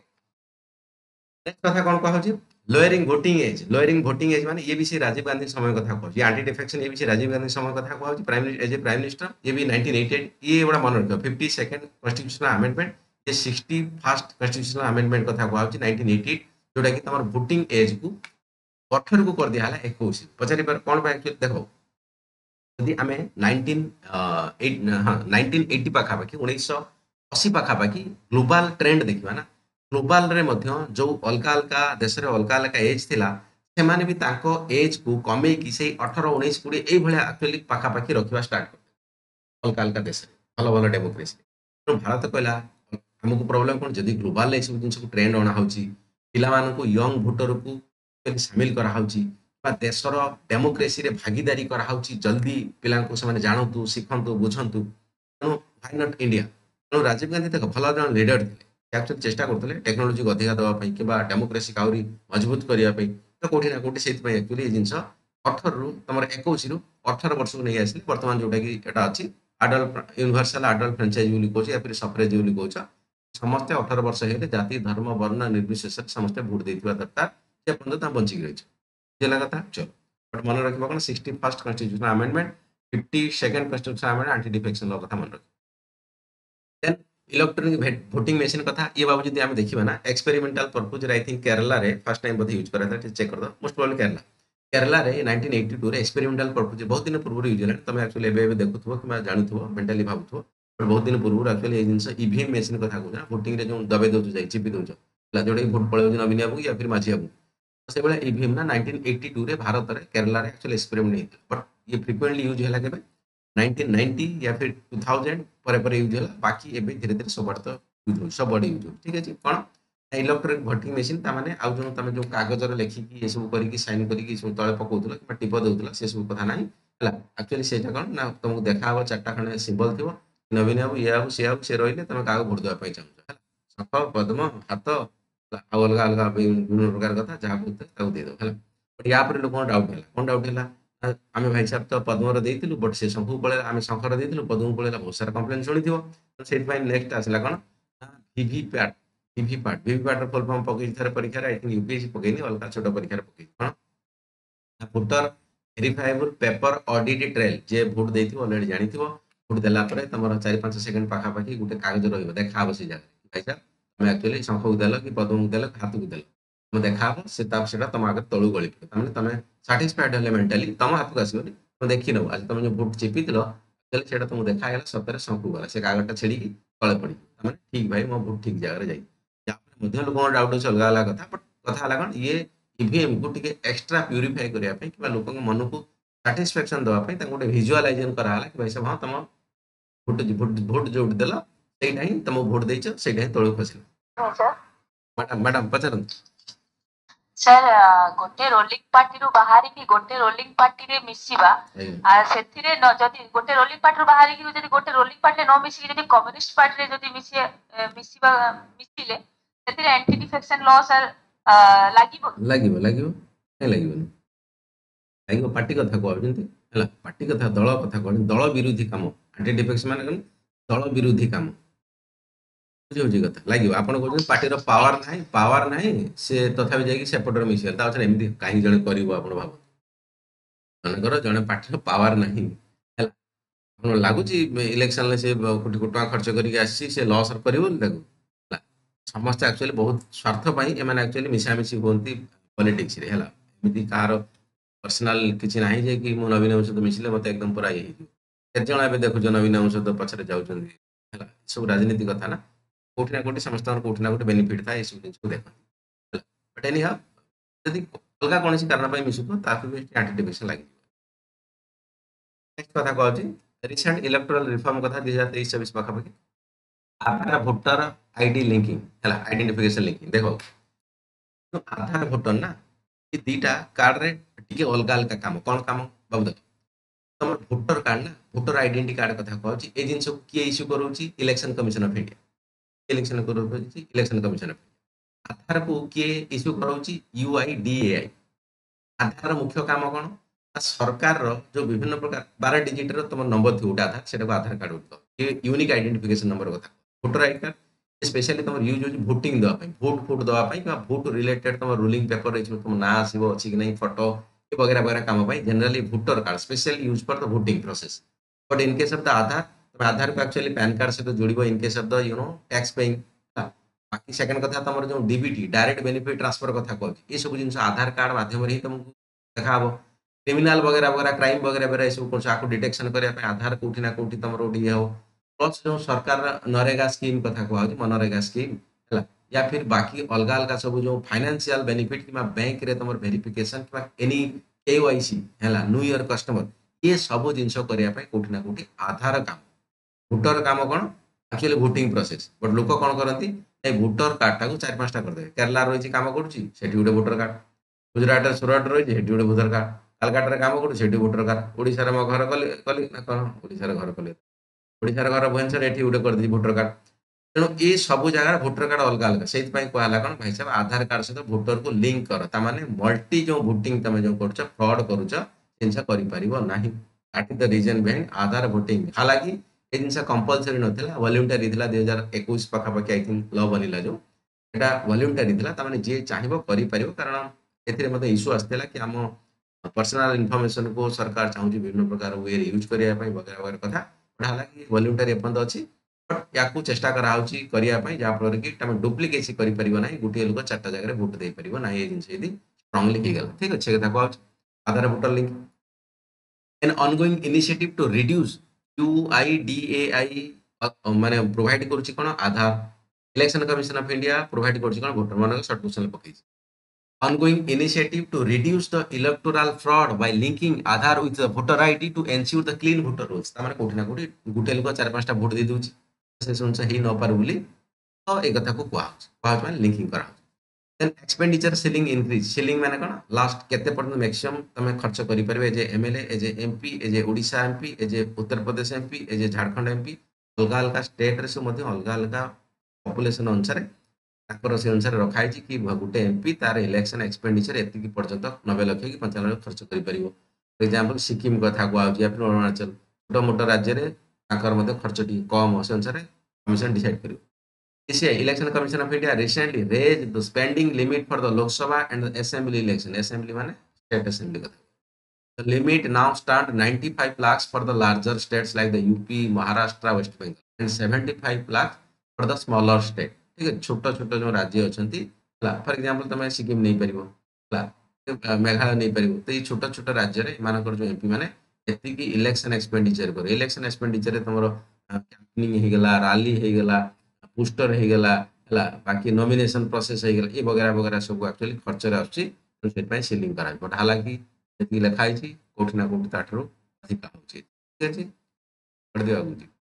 ନେକ୍ସଟ କଥା କଣ କୁହାହଉଛି लोअरिंग भोटिंग एज माने ये भी से राजीव गांधी समय कथा कहूँ एंटी डिफेक्शन ये भी से राजीव गांधी समय कथा कहूँ एज ए प्राइम मिनिस्टर ये भी 1988 ये बड़ा मन रखियो 52nd कॉन्स्टिट्यूशनल अमेंडमेंट ये 61st कॉन्स्टिट्यूशनल अमेंडमेंट कथा कहूँ 1988 जोटा कि तमर भोटिंग एज को 18 को कर दिया 21 पचारि पर कौन एक्चुअली देखो यदि आम 1980 पाखापाखि 1980 पाखापाखि ग्लोबाल ट्रेंड देखा ना ग्लोबाल रे मध्य जो अलग अलग देश रे अलग अलग एज थिला सेमाने भी तांको एज को कमे कि से 18 19 20 ए भलिया एक्चुअली पाखापाखि रखिबा स्टार्ट कर अलग अलग देश रे भलो भलो डेमोक्रेसी तो भारत कहला हमको प्रॉब्लम कोन जदी ग्लोबाल ए सब जिंस को ट्रेंड अना होची पिला मानन को यंग वोटर को शामिल करा होची देशर डेमोक्रेसी रे भागीदारी करा होची जल्दी पिला को से जानतु शिखंतु बुझंतु तेणु व्हाई नॉट इंडिया तेणु राजीव गांधी देख भल जन लीडर थे एक्चुअली चेष्टा करते टेक्नोलोजी को अधिक देवा कि डेमोक्रेसी का आहरी मजबूत करने तो कौटी ना कौटी से एक्चुअली ये जिन 18 रु तुम 21 रु 18 वर्ष को नहीं आसिले बर्तमान जोटा कि एटा अच्छी आडल्ट यूनिवर्सल आडल्ट फ्रांचाइज बोली कहूँ या फिर सफरेज बोली कहूँ समस्ते 18 वर्ष होते जाति धर्म वर्ण निर्विशेष समस्ते भोट देता दरकार से पर्यटन बंचिक रही कथा चलो बट मन रखा कौन 61st constitutional amendment 52nd constitutional amendment anti defection law कथा मन रख देन इलेक्ट्रॉनिक वोटिंग मशीन कथा ये बाबू जब आम देखा ना experimental purpose I think Kerala रे फर्स्ट टाइम बोधे यूज करा चेक कर दो मोस्ट प्रोबेबली केरला रे 1982 रे एक्सपेरिमेंटाल पर्पज बहुत दिन पूर्व यूज है तुम एक्चुअली एबे देखुथबो कि जानुथबो मेंटली भाबुथबो पर बहुत दिन पूर्व एक्चुअली ये जिंस ईवीएम मशीन कथा कहूँ वोटिंग रे जो दबे दउछ जाई चिपी दउछ जोटा कि भोट पळेउ नवीन बाबू या फिर माझी बाबू से भाया ईवीएम ना 1982 रे भारत रे केरला रे एक्चुअली एक्सपेरिमेंट होता बट ये फ्रिक्वेंटली यूज है केबे 1990 या फिर 2000 पर यूज है बाकी एबे धीरे धीरे सब तो यूज हो सब बड़ी यूज हो ठीक है कौन इलेक्ट्रोनिक भोटिंग मशीन तामाने आउ जो तुम जो कागज लिखिकी ये सब करके साइन करके सब तले पकाउथलो कि टिप दउथलो से सब कथा नहीं है एक्चुअली सेटा कौन ना तुमको देखा हम चार्टा खंडे सिंबल थी नवीन बाबू ये बाबू से रही तुम क्या भोट देवाई चाहूँ शंख पद्म हाथ अलग अलग विभिन्न प्रकार कथा जहाँ बोलते देद है बट या लोक डाउट है कौन डाउट है आम भाई साहब तो पद्मर देलु बट से शंख पड़े आम शंखर देलु पद्म पड़ेगा बहुत सारा कम्प्लेन शुणी से नेक्स्ट आसला कौन भिभिपैट भिभिपैट फुल फॉर्म पकई थर परीक्षा आई थिंक यूपीएससी पकईनी अलग छोट परीक्षा पकई कौन voter verifiable paper audit trail जे भोट देती अलरेडी जानी भोट देला तुम 4-5 सेकेंड पाखापाखि गोटे कागज रही देखा से जगह भाई साहब तुम एक्चुअली शंख को देल कि पद्म को देल हाथ को देल तुम देखा से तुम आगे तलू गली पड़े तुम साटिस्फाइड है मेंटाली तुम हाथ को आसोनी तुम देखी नब आज तुम जो भोट चिपी से तुमको देखा सतरे शंकु गला से कागजटा छेड़ी तले पड़ी ठीक भाई मो भोट ठीक जगह जाए लोक डाउट अच्छे अलग अलग कथा बट कथा है कौन ये ईवीएम को टे एक्सट्रा प्यूरीफाए करने कि लोक मन को साटिस्फैक्शन देवाई गोटे भिजुआलाइजेसन कराला कि भाई साहब हाँ तुम भोट जो देल से तुम भोट देच से तौक खसल मैडम पचार सर गोटे रोलिंग पार्टी रु बाहरी की गोटे रोलिंग पार्टी रे मिसिबा सेथिरे जदी गोटे रोलिंग पार्टी रु बाहरी की जदी गोटे रोलिंग पार्टी रे न मिसी जदी कम्युनिस्ट पार्टी रे जदी मिसिबा मिसिले सेथिरे एंटी डिफेक्शन लॉ सर लागिबो କାଇଁ ଲାଗିବନି? ଲାଗିବ। ପାର୍ଟି କଥା କହୁଛନ୍ତି ହେଲା, ପାର୍ଟି କଥା ଦଳ କଥା କହୁଛନ୍ତି, ଦଳ ବିରୋଧୀ କାମ। ଆଣ୍ଟି ଡିଫେକ୍ସ ମାନେ କଣ? ଦଳ ବିରୋଧୀ କାମ। ବୁଝିହଉଛି କଥା? ଲାଗିବ। ଆପଣ କହୁଛନ୍ତି ପାର୍ଟିର ପାୱାର ନାହିଁ, ସେ ତଥାପି ଯାଇକି ସେପଟରେ ମିଶିଗଲେ, ତା ପଛରେ ଏମିତି କାହିଁକି ଜଣେ କରିବ ଆପଣ ଭାବନ୍ତୁ। ମନେକର ଜଣେ ପାର୍ଟିର ପାୱାର ନାହିଁ ହେଲା, ଆପଣ ଲାଗୁଛି ଇଲେକ୍ସନରେ ସେ କୋଟି କୋଟି ଟଙ୍କା ଖର୍ଚ୍ଚ କରିକି ଆସିଛି, ସେ ଲସ୍ କରିବନି ତାକୁ ହେଲା। ସମସ୍ତେ ଆକ୍ଚୁଆଲି ବହୁତ ସ୍ୱାର୍ଥ ପାଇଁ ଏମାନେ ଆକ୍ଚୁଆଲି ମିଶାମିଶି ହୁଅନ୍ତି ପଲିଟିକ୍ସରେ ହେଲା। ଏମିତି କାହାର ପର୍ସନାଲ କିଛି ନାହିଁ ଯେ କି ମୁଁ ନବୀନ ବାବୁ ସହିତ ମିଶିଲେ ମତେ ଏକଦମ ପୁରା ଇଏ ହେଇଯିବ। କେତେ ଜଣ ଏବେ ଦେଖୁଛ ନବୀନ ବାବୁ ସହିତ ପଛରେ ଯାଉଛନ୍ତି ହେଲା। ଏସବୁ ରାଜନୀତି କଥା ନା, କୋଉଠି ନା କୋଉଠି ସମସ୍ତଙ୍କର କୋଉଠି ନା କୋଉଠି ବେନିଫିଟ୍ ଥାଏ, ଏସବୁ ଜିନିଷକୁ ଦେଖନ୍ତି ହେଲା। ବଟ୍ ଏନି ହାଉ, ଯଦି ଅଲଗା କୌଣସି କାରଣ ପାଇଁ ମିଶୁଥିବ ତାକୁ ବି ଆଣ୍ଟି ଡିଫେକ୍ସନ୍ ଲାଗିଯିବ। ନେକ୍ସଟ କଥା କହୁଛି ରିସେଣ୍ଟ ଇଲେକ୍ଟୋରାଲ ରିଫର୍ମ କଥା 2023-24 ପାଖାପାଖି। ଆଧାର ଭୋଟର ଆଇଡି ଲିଙ୍କିଂ ହେଲା, ଆଇଡେଣ୍ଟିଫିକେସନ ଲିଙ୍କିଂ। ଦେଖ ଆଧାର ଭୋଟର ନା, ଏ ଦିଟା କାର୍ଡରେ ଟିକେ ଅଲଗା ଅଲଗା କାମ। କଣ କାମ ବାବୁ? ଦେଖ ତମର ଭୋଟର କାର୍ଡ ନା, ଭୋଟର ଆଇଡେଣ୍ଟି କାର୍ଡ କଥା କହୁଛି, ଏ ଜିନିଷକୁ କିଏ ଇସ୍ୟୁ କରୁଛି? Election commission of India. Election କରୁଛି ଇଲେକ୍ସନ କମିଶନ ଅଫ ଇଣ୍ଡିଆ। ଆଧାରକୁ କିଏ ଇସ୍ୟୁ କରାଉଛି? UIDAI। ଆଧାରର ମୁଖ୍ୟ କାମ କଣ? ନା ସରକାରର ଯୋଉ ବିଭିନ୍ନ ପ୍ରକାର 12 ଡିଜିଟର ତମ ନମ୍ବର ଥିବ ଗୋଟେ ଆଧାର, ସେଟାକୁ ଆଧାର କାର୍ଡ କହ। ୟୁନିକ୍ ଆଇଡେଣ୍ଟିଫିକେସନ ନମ୍ବର କଥା। ଭୋଟର ଆଇଡି କାର୍ଡ ସ୍ପେଶାଲି ତମର ୟୁଜ ହଉଛି ଭୋଟିଂ ଦେବା ପାଇଁ, ଭୋଟ ଦେବା ପାଇଁ, କିମ୍ବା ଭୋଟ ରିଲେଟେଡ୍ ତମ ରୁଲିଂ ପେପର ହେଇଯିବ, ତମ ନାଁ ଆସିବ ଅଛି କି ନାହିଁ, ଫଟୋ ବଗେରା ବଗେରା କାମ ପାଇଁ generally voter card specially use for the voting process. But in case of the Aadhaar, ତମେ ଆଧାରକୁ ଆକ୍ଚୁଆଲି ପ୍ୟାନ କାର୍ଡ ସହିତ ଯୋଡ଼ିବ in case of the tax paying. ବାକି ସେକେଣ୍ଡ କଥା ତମର ଯୋଉ ଡିବିଟି ଡାଇରେକ୍ଟ ବେନିଫିଟ ଟ୍ରାନ୍ସଫର କଥା କହୁଛି, ଏ ସବୁ ଜିନିଷ ଆଧାର କାର୍ଡ ମାଧ୍ୟମରେ ହିଁ ତମକୁ ଦେଖାହବ। କ୍ରିମିନାଲ ବଗେରା ବଗେରା କ୍ରାଇମ ବଗେରା ବଗେରା ଏସବୁ କୌଣସି ଆକୁ ଡିଟେକ୍ସନ କରିବା ପାଇଁ ଆଧାର କୋଉଠି ନା କୋଉଠି ତମର ଗୋଟେ ଇଏ ହବ। ପ୍ଲସ୍ ଯୋଉ ସରକାର ନରେଗା ସ୍କିମ୍ କଥା କୁହାଯାଉଛି, ମନରେଗା ସ୍କିମ୍ ହେଲା, या फिर बाकी ଅଲଗା ଅଲଗା ସବୁ ଯୋଉ ଫାଇନାନ୍ସିଆଲ ବେନିଫିଟ କିମ୍ବା ବ୍ୟାଙ୍କରେ ତମର ଭେରିଫିକେସନ କିମ୍ବା ଏନି KYC ହେଲା, ନ୍ୟୁ ଇୟର କଷ୍ଟମର, ଏ ସବୁ ଜିନିଷ କରିବା ପାଇଁ କୋଉଠି ନା କୋଉଠି ଆଧାର କାମ। ଭୋଟର କାମ କଣ? Actually voting process. ବଟ୍ ଲୋକ କଣ କରନ୍ତି? ଏ ଭୋଟର କାର୍ଡଟାକୁ 4-5ଟା କରିଦେବେ। କେରଲା ରହିଛି କାମ କରୁଛି, ସେଠି ଗୋଟେ ଭୋଟର କାର୍ଡ। ଗୁଜରାଟ ସୁରଟ ରହିଛି, ସେଠି ଗୋଟେ ଭୋଟର କାର୍ଡ। କାଲକାଟାରେ କାମ କରୁଛି, ସେଠି ଭୋଟର କାର୍ଡ। ଓଡ଼ିଶାରେ ମୋ ଘର କଲି କଲି ନା କଣ, ଓଡ଼ିଶାର ଘର କଲି, ଓଡ଼ିଶାର ଘର ଭୁବନେଶ୍ୱର, ଏଠି ଗୋଟେ କରିଦେଇଛି ଭୋଟର କାର୍ଡ। ତେଣୁ ଏ ସବୁ ଜାଗାରେ ଭୋଟର କାର୍ଡ ଅଲଗା ଅଲଗା। ସେଇଥିପାଇଁ କୁହାହେଲା କଣ, ଭାଇ ସାହେବ ଆଧାର କାର୍ଡ ସହିତ ଭୋଟରକୁ ଲିଙ୍କ କର। ତାମାନେ ମଲ୍ଟି ଯୋଉ ଭୋଟିଂ ତମେ ଯୋଉ କରୁଛ, ଫ୍ରଡ କରୁଛ, ଜିନିଷ କରିପାରିବ ନାହିଁ। That is the reason behind Aadhaar voting. ହାଲାକି ଏ ଜିନିଷ କମ୍ପଲସରି ନଥିଲା, ଭଲ୍ୟୁଣ୍ଟାରୀ ଥିଲା। 2021 ପାଖାପାଖି ଆଇ ଥିଙ୍କ ଲ ବନିଲା ଯୋଉ, এটা ଭଲ୍ୟୁଣ୍ଟାରୀ ଥିଲା। ତାମାନେ ଯିଏ ଚାହିଁବ କରିପାରିବ। କାରଣ ଏଥିରେ ମଧ୍ୟ ଇସ୍ୟୁ ଆସିଥିଲା କି ଆମ ପର୍ସନାଲ ଇନଫର୍ମେସନକୁ ସରକାର ଚାହୁଁଛି ବିଭିନ୍ନ ପ୍ରକାର ୱେରେ ୟୁଜ କରିବା ପାଇଁ ବଗେରା ବଗେରା କଥା। ହାଲାକି ଭଲ୍ୟୁଣ୍ଟାରୀ ଏପର୍ଯ୍ୟନ୍ତ ଅଛି, ବଟ୍ ୟାକୁ ଚେଷ୍ଟା କରାହଉଛି କରିବା ପାଇଁ, ଯାହାଫଳରେ କି ତମେ ଡୁପ୍ଲିକେସି କରିପାରିବ ନାହିଁ। ଗୋଟିଏ ଲୋକ 4ଟା ଜାଗାରେ ଭୋଟ ଦେଇପାରିବ ନାହିଁ। ଏ ଜିନିଷ ଯଦି ଷ୍ଟ୍ରଙ୍ଗଲି ହେଇଗଲା, ଠିକ ଅଛି, ସେ କଥା କୁହାଉଛି। Aadhaar voter link an ongoing initiative to reduce UIDAI ମାନେ ପ୍ରୋଭାଇଡ କରୁଛି କଣ? Aadhaar. Election commission of India provide କରୁଛି କଣ? ଭୋଟର ମାନଙ୍କ ସର୍ଟ କ୍ୱେଶ୍ଚନ ପକେଇଛି। ongoing initiative to reduce the electoral fraud by linking Aadhaar with the voter ID to ensure the clean voter rolls। ତାମାନେ କୋଉଠି ନା କୋଉଠି ଗୋଟେ ଲୋକ 4-5ଟା ଭୋଟ ଦେଇ ଦଉଛି, ସେ ଜିନିଷ ହେଇ ନ ପାରୁ ବୋଲି ତ ଏ କଥାକୁ କୁହାହଉଛି। କୁହାହଉଛି ମାନେ ଲିଙ୍କିଂ କରାହଉଛି। ଦେନ୍ ଏକ୍ସପେଣ୍ଡିଚର ସିଲିଂ ଇନକ୍ରିଜ। ସିଲିଂ ମାନେ କଣ? ଲାଷ୍ଟ କେତେ ପର୍ଯ୍ୟନ୍ତ ମ୍ୟାକ୍ସିମମ୍ ତମେ ଖର୍ଚ୍ଚ କରିପାରିବେ ଏଜ୍ ଏ MLA, ଏଜ୍ ଏ MP, ଏଜ୍ ଏ ଓଡ଼ିଶା MP, ଏଜ୍ ଏ ଉତ୍ତରପ୍ରଦେଶ MP, ଏଜ୍ ଏ ଝାଡ଼ଖଣ୍ଡ MP। ଅଲଗା ଅଲଗା ଷ୍ଟେଟରେ ସବୁ ମଧ୍ୟ ଅଲଗା ଅଲଗା ପପୁଲେସନ ଅନୁସାରେ ତାଙ୍କର ସେ ଅନୁସାରେ ରଖାହେଇଛି କି ଗୋଟେ MP ତାର ଇଲେକ୍ସନ ଏକ୍ସପେଣ୍ଡିଚର ଏତିକି ପର୍ଯ୍ୟନ୍ତ 90 ଲକ୍ଷ କି 95 ଲକ୍ଷ ଖର୍ଚ୍ଚ କରିପାରିବ। ଫର ଏକ୍ସାମ୍ପଲ ସିକିମ କଥା କୁହାହଉଛି, या फिर ଅରୁଣାଚଳ, ଛୋଟ ମୋଟ ରାଜ୍ୟରେ ତାଙ୍କର ମଧ୍ୟ ଖର୍ଚ୍ଚ ଟିକେ କମ, ସେ ଅନୁସାରେ କମିଶନ ଡିସାଇଡ୍ କରିବ। CCI, Election Commission of India, recently raised the spending limit for the Lok Sabha and the Assembly election. Assembly माने state assembly କଥା। The limit now stand 95 lakhs for the larger states like the UP, Maharashtra, West Bengal, and 75 lakhs for the smaller state। ठीक है, छोट छोट जो राज्य अछंती ହେଲା, for example तमे सिक्किम नहीं परिबो ହେଲା, मेघालय नहीं परिबो। तो ये छोट छोट राज्य रे मानकर जो एमपी माने एतिकी इलेक्शन एक्सपेंडिचर करे। इलेक्शन एक्सपेंडिचर रे तमरो कैंपेनिंग हे गेला, रैली हे गेला, पोस्टर हे गेला ହେଲା, बाकी नॉमिनेशन प्रोसेस हे गेला, ए वगैरह वगैरह सब एक्चुअली खर्च रे आछी। तो सेट पय सेलिंग करा। बट हालांकि ଯେତିକି ଲେଖା ହେଇଛି କୋଉଠି ନା କୋଉଠି ତାଠାରୁ ଅଧିକା ହଉଛି। ଠିକ ଅଛି, କରିଦିଅ ଆଗକୁ।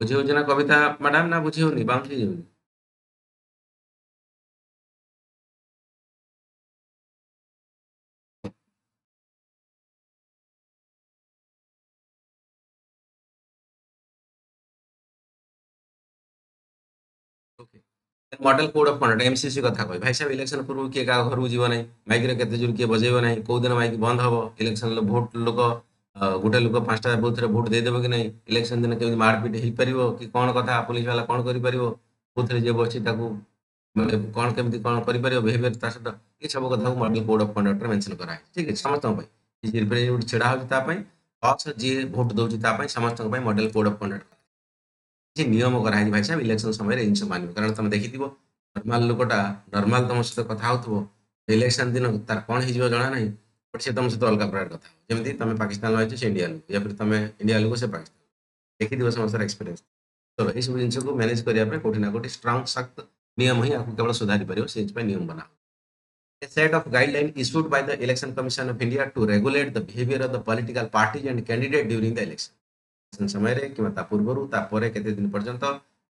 ବୁଝି ହଉଛି ନା କବିତା ମ୍ୟାଡାମ? ନା ବୁଝି ହଉନି? ବାଉନ୍ସ ହେଇଯାଉଛି? Okay. Model code of conduct MCC कथा कह भाई साहब इलेक्शन पूर्व किए क्या घर को जीव ना माइक केते जोर किए बजेब ना कौ दिन माइक बंद हम इलेक्शन भोट लोक गोटे लोक 5टा बुथ रे भोट देदेव कि नहीं इलेक्शन दिन केମିତି मारपिट हो पार कि कौन कथा पुलिस वाला कौन कर बुथ रे जे बसी मैंने कौन केମିତି कौन कर बिहेवियर ता सहित ये सब कथा model code of conduct mention करा ठीक है समस्त जी रिप्रेजेंटेटिव छेड़ा होता प्लस जी भोट दौर समस्त मॉडल कोड ऑफ कंडक्ट କିଛି ନିୟମ କରାହେଇଛି ଭାଇ ସାହେବ ଇଲେକ୍ସନ ସମୟରେ ଏ ଜିନିଷ ମାନିବ କାରଣ ତମେ ଦେଖିଥିବ ନର୍ମାଲ ଲୋକଟା ନର୍ମାଲ ତମ ସହିତ କଥା ହଉଥିବ ଇଲେକ୍ସନ ଦିନ ତାର କ'ଣ ହେଇଯିବ ଜଣା ନାହିଁ ବଟ୍ ସେ ତମ ସହିତ ଅଲଗା ପ୍ରକାର କଥା ଯେମିତି ତମେ ପାକିସ୍ତାନ ରହିଛ ସେ ଇଣ୍ଡିଆ ଲୋକ ୟା ଫିର ତମେ ଇଣ୍ଡିଆ ଲୋକ ସେ ପାକିସ୍ତାନ ଦେଖିଥିବ ସମସ୍ତର ଏକ୍ସପିରିଏନ୍ସ ଚलो ଏଇସବୁ ଜିନିଷକୁ ମ୍ୟାନେଜ କରିବା ପାଇଁ କୋଉଠି ନା କୋଉଠି ଷ୍ଟ୍ରଙ୍ଗ ସଖ୍ତ ନିୟମ ହିଁ ଆକୁ କେବଳ ସୁଧାରି ପାରିବ ସେଇଥିପାଇଁ ନିୟମ ବନା A set of guidelines issued by the Election Commission of India to regulate the behavior of the political parties and candidates during the election. समय कि पूर्वर तापर केते दिन पर्यंत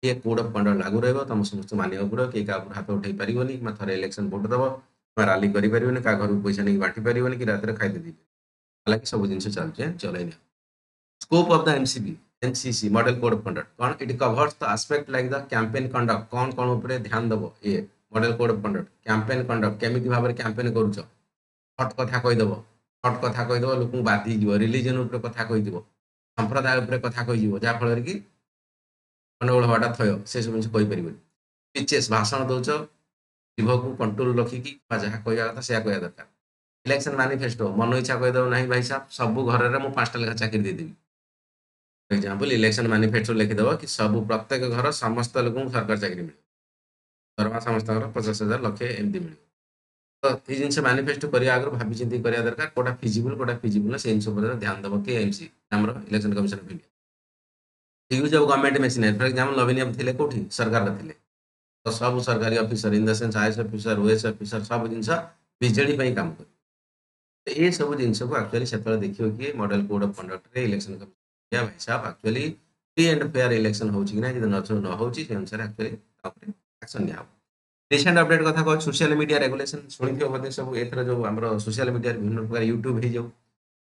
ये कोड ऑफ कंडक्ट लागू रहिबो तुम समस्त मानियो पड़ो कि का हाथ उठै परिबोनी कि थरे इलेक्शन वोट दबो रैली करि परिबोनी का घर पैसा नहीं बांटी परिबोनी कि रात रे खाइ देबी हालांकि सब जिंस चलचे चलै नै scope of the MCB NCC model code of conduct कौन it covers the aspect like the campaign conduct कौन कौन ऊपर ध्यान दबो ये model code of conduct campaign conduct केमिति भाबरे कैंपेन करूछ हट कथा कहि दबो हट कथा कहि दबो लोक बाधी जीव रिलीजन ऊपर कथा कहि दबो संप्रदाय उपर कथा कही जहाँफल कि गंडगोल हवाटा थय से सब जिन कहीपर पिचेस भाषण दौच जीव को कंट्रोल रखिकी जहाँ कहवा कथा से कहवा दरकार इलेक्शन मैनिफेस्टो मन इच्छा कहीदेव ना भाई साहब सब घर में 5टा लेखा चाकरी देदेवी एग्जाम्पल इलेक्शन मैनिफेस्टो लिखिदेव कि सब प्रत्येक घर समस्त लोक सरकार चाकरी मिले दरमा समस्त 50,000 लक्षे एमती मिले तो ये जिन मैनिफेस्टो करने आगे भावी चिंती करा दरकार कोटा फिजिबल कोटा फिजिबल से जिन ध्यान देव कि एमसी आम election commission of India use of government machinery for example Naveen Babu थे कौटी सरकार थे तो सब सरकारी officer in the sense IAS officer OS officer सब जिन बीजेडी काम कर ये सब जिन को एक्चुअली से देखिए कि model code of conduct election commission भाई साहब actually free and fair election हो कि ना न हो अनुसार एक्चुअली एक्शन निया रिसेंट अपडेट कथा कह सोशल मीडिया रेगुलेशन शुणी बोधे सब एथर जो आम सोशल मीडिया विभिन्न प्रकार यूट्यूब हो जाऊ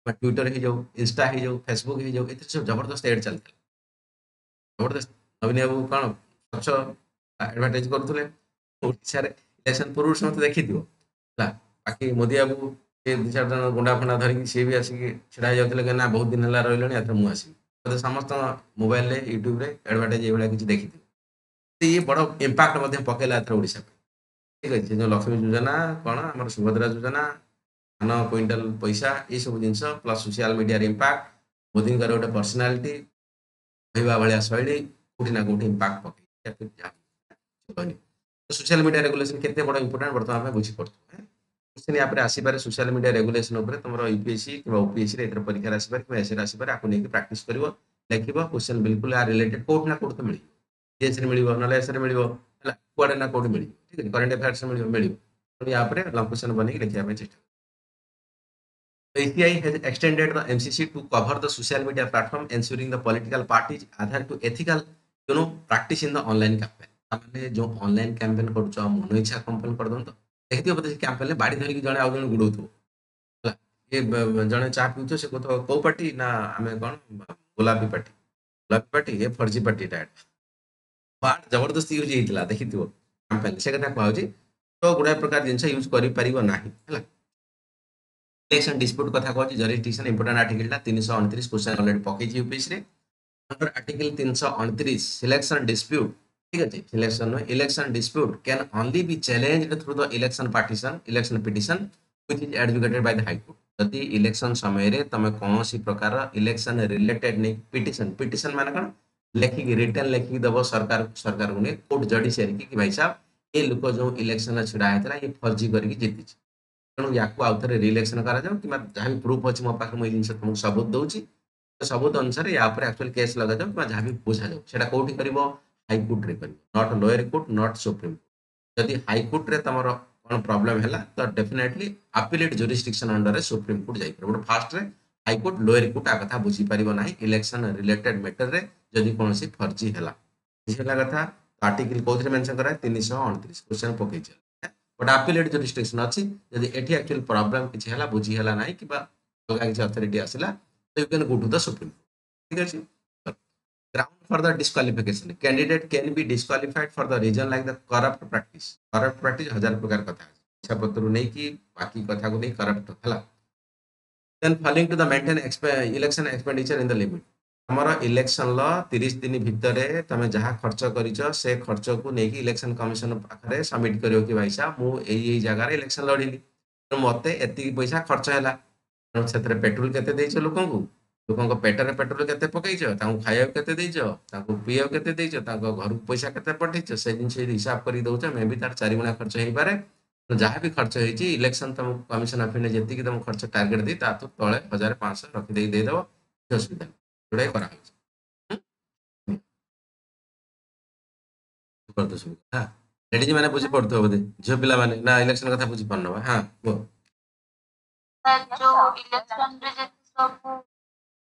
ट्विटर हो जाऊ इंस्टा हो जाऊ फेसबुक हो जाऊ ए सब जबरदस्त एड चलता जबरदस्त नवीन बाबू कौन स्वच्छ एडभार्टाइज करुले इलेक्शन पूर्व समस्त देखी बाकी मोदी बाबू ये 2-4 जन गुंडा फंडा धरिकी सी भी आसिक छिड़ा जाते ना बहुत दिन है रही मुझे आसबि समस्त मोबाइल यूट्यूब एडभार्टाइज ये किसी देखी ये बड़ इम्पाक्ट पकेला एथर ओडिशा ठीक अच्छे जो लक्ष्मी योजना कौन आम सुभद्रा योजना धान क्विंटाल पैसा ये सब जिन प्लस सोशल मीडिया इम्पाक्ट मोदी गोटे पर्सनालीटी कहवा भाया शैली कौटी ना कौटी इम्पाक्ट पकई सोशल मीडिया रेगुलेशन केते बड़ इंपोर्टेंट बर्तमान बुझी पड़ो क्वेश्चन यहाँ आसपे सोशल मीडिया रेगुलेशन तुम यूपीएससी कि ओपीएससी परीक्षा आसपार कि एसए आसपार आपको लेकिन प्राक्ट कर लिख क्वेश्चन बिल्कुल आ रिलेटेड कौट ना कौट तो मिले जीएस मिल ना एस मिल कड़े ना कौट मिल ठीक है करेन्ट अफेयर्स मिल यहाँ लंग क्वेश्चन बन लिखा chest ACI has extended the MCC to cover the social media platform, ensuring the political parties adhere to ethical, practice in the online campaign. मैंने जो ऑनलाइन कैंपेन करूछ मन इच्छा कैंपेन कर दन तो देखियो बोले कैंपेन बाड़ी धरिक जने आउ जने गुडौथो ये जने चा पीउछ से को को पार्टी ना आमे कोन गुलाबी पार्टी ये फर्जी पार्टी डाट बात जबरदस्ती यूज हेतला देखिथियो कैंपेन से कथा कहउची तो गुडा प्रकार जिंस यूज करि परिबो नाही हला इलेक्शन डिस्प्यूट कथा कहउची jurisdiction important article 329 question already पकेजी यूपीएससी रे अंडर आर्टिकल 329 सिलेक्शन डिस्प्यूट ठीक है selection election dispute can only be challenged through the election petition which is advocated by the high court जदि इलेक्शन समय रे तमे कोनोसी प्रकार इलेक्शन रिलेटेड नै पिटिशन माने कोन लेखिक रिटर्न लेखिक दबो सरकार को ने कोर्ट जडिशियरी कि भाई साहब ए लोक जो इलेक्शन छिड़ा हेतला ये फर्जी करके जीति तेणु या आउे रिइलेक्शन करा जाओ कि जहाँ भी प्रूफ अच्छे मो पाखे मुझे जिन तुमको सबूत दूसरी सबूत अनुसार या एक्चुअली केस लगा जाओ कि जहाँ भी बुझा जाओ से कौटी कर हाईकोर्ट रे कर not lower court not supreme court जदि हाईकोर्ट रे तुम कौन प्रॉब्लम है तो डेफिनेटली अपीलेट जुरिस्डिक्शन अंडर रे सुप्रीम कोर्ट जाई पर फास्ट रे हाईकोर्ट लोअर कोर्ट आ कथा बुझी पारिबो नाही इलेक्शन रिलेटेड मैटर रे जदि कोनोसी फर्जी हैला बुझिला कथा आर्टिकल कोथरे मेंशन करा 329 क्वेश्चन पकई चल बट अपीलेट जुरिस्डिक्शन अच्छी जदि एठी एक्चुअली प्रॉब्लम किछि हैला बुझी हैला नाही कि बा अलगा किछि अथॉरिटी आसिला तो you can go to the supreme court ठीक अछि ground for the disqualification. Candidate can be disqualified for the reason like the corrupt practice. Corrupt practice हजार प्रकार कथा इच्छा पत्र नहीं कि बाकी कथा को नहीं corrupt हला. Then falling to the maintain election expenditure in the limit. हमारा इलेक्शन ला 30 दिन भितरे तमे जहाँ खर्च करिछ से खर्च को नहीं कि इलेक्शन कमिशन पाखरे सबमिट करियो कि भाई साहब मु एई जगह रे इलेक्शन लड़िली तो मते एति पैसा खर्च हैला से पेट्रोल केते देइछ लोकन को लोक पेटर पेट्रोल केते पकईच खाया केते देइछ पीया केते देइछ घर पैसा केते पठेइछ से जिन हिसाब कर दौच मे भी तार 4 गुणा खर्च हो पारे जहाँ भी खर्च होती इलेक्शन तुम कमिशन ऑफ इंडिया जी तुम खर्च टार्गेट दी तो तले 1500 रखिदे देदेव असुविधा जोड़ा करा लेडीज मैंने बुझी पड़ो बोधे झील पिला माने ना इलेक्शन कथा बुझी पारन हाँ वो जो इलेक्शन रे जे सब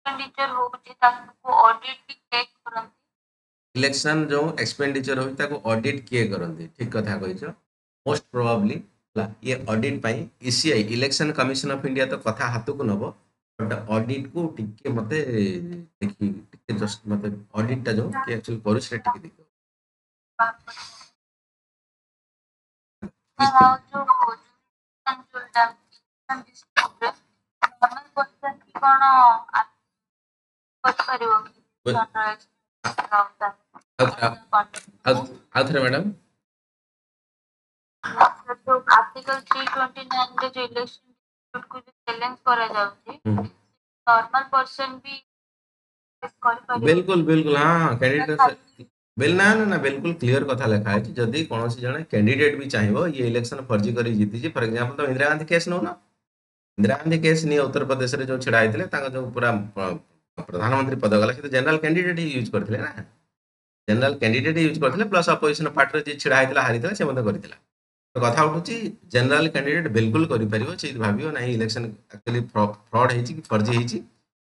एक्सपेंडिचर होची ताको ऑडिट की चेक करंती इलेक्शन जो एक्सपेंडिचर होई ताको ऑडिट किए करंती ठीक कथा कहिछ मोस्ट प्रोबेबली ये audit pi ECI election commission of India तो कथा हाथ को नबो बट ऑडिट को टिके मते देखि टिके जस्ट मते ऑडिट टा जो कि एक्चुअली करू से टिके देखो हां जो कंट्रोल नॉर्मल क्वेश्चन की कोन परिवो आउथरे मैडम तो आर्टिकल 329 रे जो इलेक्शन को जो चैलेंज करा जाउची नॉर्मल पर्सन भी कर पारे बिल्कुल बिल्कुल हां कैंडिडेट बिल ना ना बिल्कुल क्लियर कथा लिखा है जदि कौन जन कैंडिडेट भी चाहिए ये इलेक्शन फर्जी कर जीति फॉर एग्जांपल तो इंदिरा गांधी केस नौ ना इंदिरा गांधी केस नहीं उत्तर प्रदेश में जो छिड़ा होते जो पूरा प्रधानमंत्री पद गला से जनरल कैंडिडेट ही यूज करते ना जनरल कैंडिडेट यूज करते प्लस अपोजिशन पार्टी जी छिड़ा होता हारी से करता तो कथा उठू जनरल कैंडिडेट बिल्कुल कर भाव ना इलेक्शन एक्चुअली फ्रॉड है फर्जी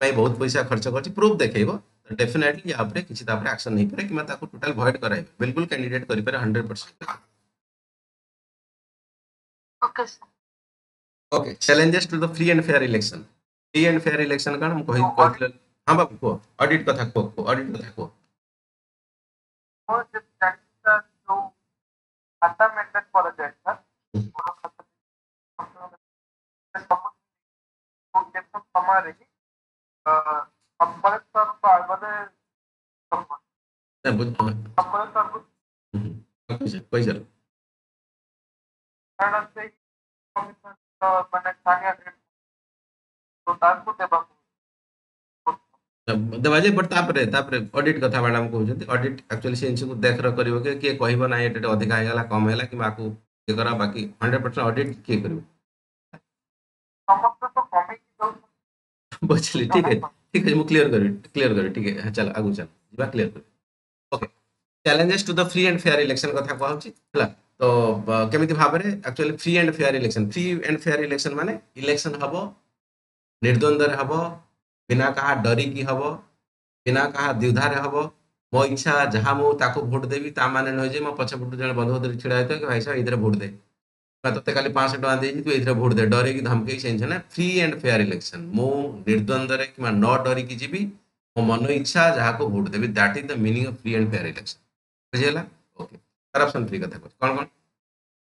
है बहुत पैसा खर्च कर प्रूफ देखो डेफिनेटली या ऊपर किसी तापर एक्शन नहीं पारे कि ताको टोटल भॉइड कराइबे बिल्कुल कैंडिडेट करि पारे 100%. Okay sir okay challenges to the free and fair election का हम कहि हां बाबू को ऑडिट कथा को ऑडिट कथा को वो जो खाता मेंटेन करा जाय सर हमारे अपने सर बागदे ना बुझ अपने सर कोई चल कारण से माने खाने तो तार को देबा देवाजे बट तापरे ऑडिट कथा मैडम कहउछथि ऑडिट एक्चुअली से इनसे को देख र करिवो के कहबो ना एटे अधिक आइगला कम हैला कि माकू ये करा बाकी 100% ऑडिट के करिवो समस्त तो कमी की दो बुझली ठीक है मु क्लियर कर ठीक है चल आगु चल जीवा क्लियर कर okay challenges to the free and fair election कथा कहउछि हला तो केमिति भाबरे actually free and fair election माने इलेक्शन हबो निर्द्वंद्व हबो बिना कहा डरी की हबो बिना कहा द्विधार हबो मो इच्छा जहाँ मु ताको वोट देवी ता माने न जे मो पछे वोट जण बंधु धरि छिड़ा हेतो कि भाई साहब इधर वोट दे मैं तते खाली 500 टका देजी तू इधर वोट दे डरे की धमकी सेंस ना फ्री एंड फेयर इलेक्शन मो निर्द्वंद्व रे कि न डरी की जीवी मो मन इच्छा जहाँ को vote Devi that is the meaning of free and fair election बुझेला ओके करप्शन फ्री कथा कोन कोन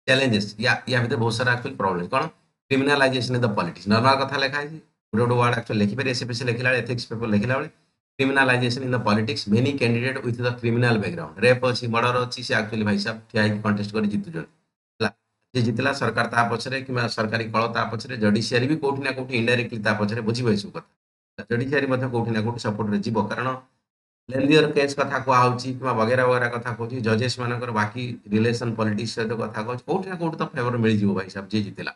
चैलेंजेस या भीतर बहुत सारा actual problem cone criminalisation in the politics normal कथा लिखा है गोटे वर्ड एक्चुअली लिखि पारे एसएपीसी लिखिला एथिक्स पेपर लिखिला बेले criminalisation in the politics many candidate with the criminal background rape अछि मर्डर अछि से एक्चुअली भाई साहब ठिया कंटेस्ट कर जीतु जन हला जे जितला सरकार ता पछरे कि सरकारी कळ ता पछरे जुडिशियरी भी कोठी ना कोठी इनडायरेक्टली ता पछरे बुझी बैसु कथा जुडिशियरी मध्ये कोठी ना कोठी सपोर्ट रे जीवो कारण लेंदियर केस कथा को आउची कि वगैरह वगैरह कथा कोची जजेस मानकर बाकी रिलेशन पॉलिटिक्स से तो कथा कोची कोठी ना कोठी तो फेवर मिल जीवो भाई साहब जे जितला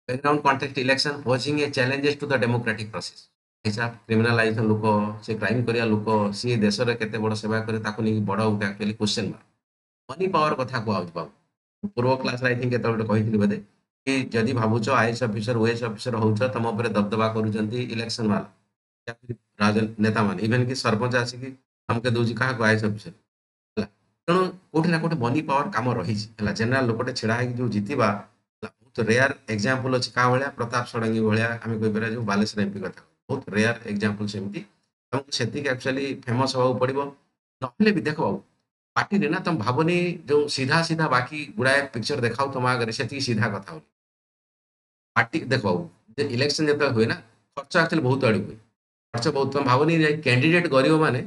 background context election posing a challenges to the democratic process ऐसा क्रिमिनलाइजेशन लोक से क्राइम करिया लोक सी देश रे केते बड़ सेवा करे ताको नि बड़ उठे actually question mark money power कथा को आउच बाबू पूर्व क्लास आई थिंक केते बड़ कहितली बदे कि जदी भाबुचो आईएएस ऑफिसर ओएस ऑफिसर होउछ तम ऊपर दबदबा करूचंती इलेक्शन वाला या फिर राजन नेता मान इवन कि सरपंच आसी कि हमके दोजी कहा को आईएएस ऑफिसर हला तणो कोठी ना कोठी मनी पावर काम रही हला जनरल लोकटे छिड़ा है जो जीतिबा बहुत रेयर एग्जांपल अछि का भलिया प्रताप षडंगी भलिया आमे कोइ बेरा जो बालेश्वर एमपी कथा बहुत रेयर एग्जांपल सेमती तुमको सेतिक एक्चुअली फेमस हवा पड़ो नहले भी देख बाबू पार्टी रे ना तुम भावनी जो सीधा सीधा बाकी गुड़ाए पिक्चर देखाओ तुम आगे से सीधा कथा पार्टी देख बाबू इलेक्शन जो हुए ना खर्च एक्चुअली बहुत आड़ हुए खर्च बहुत तुम भावनी कैंडिडेट गरीब मैंने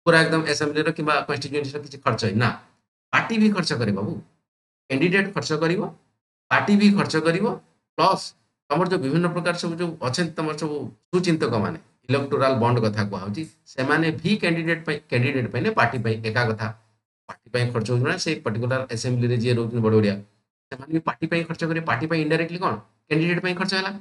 पूरा एकदम असेंबली कि कन्स्टिट्यूएंसी किसी खर्च है ना पार्टी भी खर्च करे बाबू कैंडिडेट खर्च कर पार्टी भी खर्च कर प्लस तुम जो विभिन्न प्रकार सब जो अच्छे तुम सब सुचिंतक मैंने इलेक्टोराल बॉन्ड कथा कहूँ से भी कैंडिडेट पार्टी एका कथा पार्टी खर्च हो से पर्टिकुलर असेंबली जी रोज बड़ बड़िया से पार्टी खर्च करेंगे पार्टी इनडायरेक्टली कौन कैंडिडेट खर्च है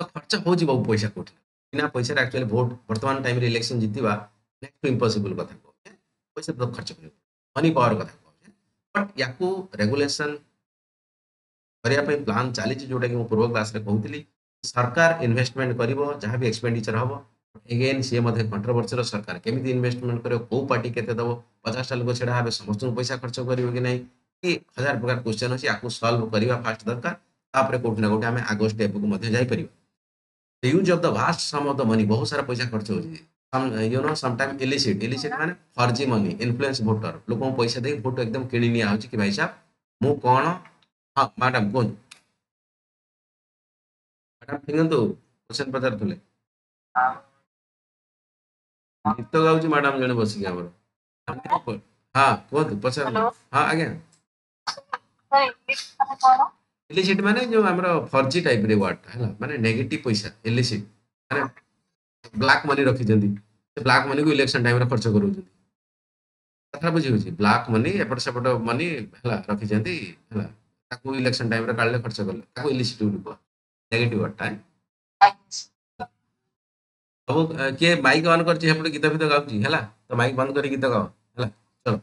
तो खर्च हो पैसा कौट बिना पैसा एक्चुअली भोट वर्तमान टाइम इलेक्शन जीतवा नेक्स्ट टू इम्पॉसिबल कथा कहूँ पैसा तो खर्च कर मनी पावर कथा कहूँ बट या रेगुलेशन करने प्लान चली जोटा कि पूर्व क्लास कहती सरकार इन्वेस्टमेंट कर जहाँ भी एक्सपेंडिचर हम एगेन सी कंट्रोवर्सी सरकार केमी इन्वेस्टमेंट कर कौ पार्टी के दब 50टा लोक छड़ा हे समस्त पैसा खर्च कर कि नहीं कि 1000 प्रकार क्वेश्चन अच्छी या सल्व करवा फास्ट दरकार तापर कौट ना कौटे आम आग स्टेप को जापर use of the vast sum of the money बहुत सारा पैसा खर्च हो यू नो समटाइम इलिसिट माने फर्जी मनी इन्फ्लुएंस वोटर लोक पैसा दे वोट एकदम किणी निया कि भाई साहब मु कौन हाँ मैडम कौन मैडम फिंगंतु क्वेश्चन पचार थुले गीत गाउची मैडम जने बसिक हमर हाँ कहतु पचार हेलो हाँ आज्ञा सर इंग्लिश माने कौन इलिसिट माने जो हमर फर्जी टाइप रे वर्ड है माने नेगेटिव पैसा इलिसिट माने ब्लैक मनी रखी जंदी ब्लैक मनी को इलेक्शन टाइम रे खर्च करू जंदी कथा बुझी होची ब्लैक मनी एपट सेपट मनी हला रखी जंदी हला ताको इलेक्शन टाइम रे काढले खर्च करले ताको इलिसिट बोल नेगेटिव वर्ड टाइम अब के माइक ऑन करची हेपट गीत फित गाउची हला तो माइक बंद करी गीत गाओ हला चलो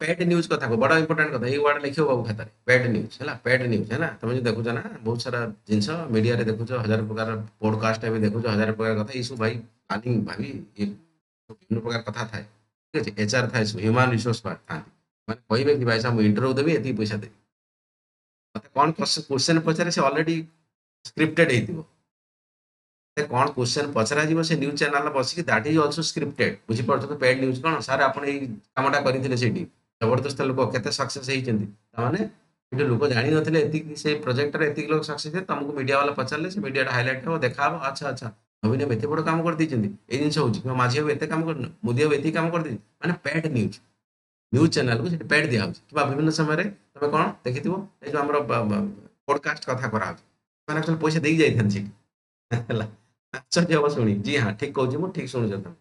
पेड न्यूज कथा को बड़ा इंपोर्टेंट कथा ये वर्ड लिखियो बाबू खाता रे पेड न्यूज है पेड न्यूज है ना तुम जो देखुछ ना बहुत सारा जिंस मीडिया रे देखुछ 1000 प्रकार पॉडकास्ट में देखुछ 1000 प्रकार कथा इशू भाई प्लानिंग भाभी ये विभिन्न प्रकार कथा थाए ठीक है एचआर थाए ह्यूमन रिसोर्स पार्ट था माने कहबे कि भाई साहब मु इंटरव्यू देबी एती पैसा देबी मते कोन क्वेश्चन पचारे से ऑलरेडी स्क्रिप्टेड हेतिबो ते कोन क्वेश्चन पचरा जीवो से news channel basic that is also scripted बुझी पड़तो तो पेड न्यूज कोन सर आपण ए कामटा करिथिले सेठी जबरदस्त लोक केते सक्सेस होती लोक जानी नथिले एतिक से प्रोजेक्ट रे एतिक लोक सक्सेस है तुमको मीडिया वाला पचारले से मीडिया हाईलाइट हो देखा अच्छा अच्छा नवीन एते बड़ काम कर दी ए जिंस होची कि माझी एते काम कर मोदी एति काम कर दी माने पेड न्यूज न्यूज चैनल को पेड दिया होची कि विभिन्न समय रे तमे कोन देखिथिबो ए जो हमर पॉडकास्ट कथा करा होची माने एक्चुअली पैसा देई जाइथन छी हला आश्चर्य हो सुनी जी हां ठीक कहू छी मु ठीक सुनु जतन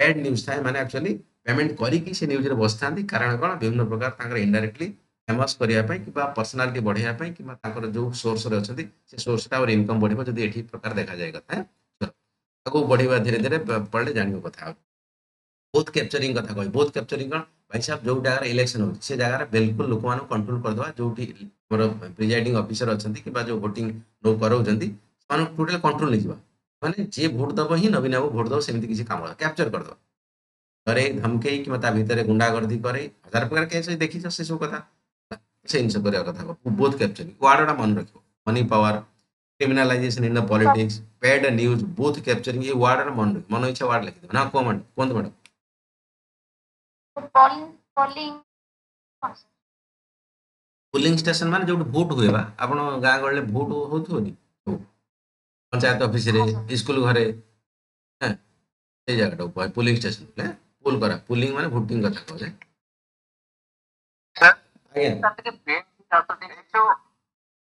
पेड न्यूज थाए माने एक्चुअली पेमेंट करी से न्यूज रे बसता कारण कौन विभिन्न प्रकार इनडायरेक्टली फेमस करने कि पर्सनालीटी बढ़ाई कि जो सोर्स रे अच्छे से सोर्स और इनकम बढ़ो जब ये प्रकार देखा जाए कथा चलो बढ़ेगा धीरे धीरे पढ़ले जान कथा बहुत कैप्चरिंग कथा कह बहुत कैप्चरिंग कौन भाई साहब जो जगह इलेक्शन हो से जगह बिल्कुल लोक मान कंट्रोल करदे जो प्रिजाइडिंग ऑफिसर अच्छा कि जो भोटिंग लोग कराऊँ टोटाल कंट्रोल नहीं जावा माने जे भोट दब ही नवीन बाबू भोट दब सेमती किसी काम कैप्चर करदे करे धमकई कि भितर गुंडागर्दी करे 1000 प्रकार केस देखी से सब कथा से जिन करवा कथा बहुत कैप्चरिंग वर्डा मन रखो money power criminalisation in the politics paid news बहुत कैप्चरिंग ये वर्ड मन मन इच्छा वर्ड लिखिद ना कौन मैडम कौन मैडम पोलिंग स्टेशन माने जो भोट हुए आपण गाँ गले भोट होथो नि पंचायत ऑफिस रे स्कूल घरे हां ए जगह पोलिंग स्टेशन ले पोल करा पोलिंग माने वोटिंग कथा कहले आज्ञा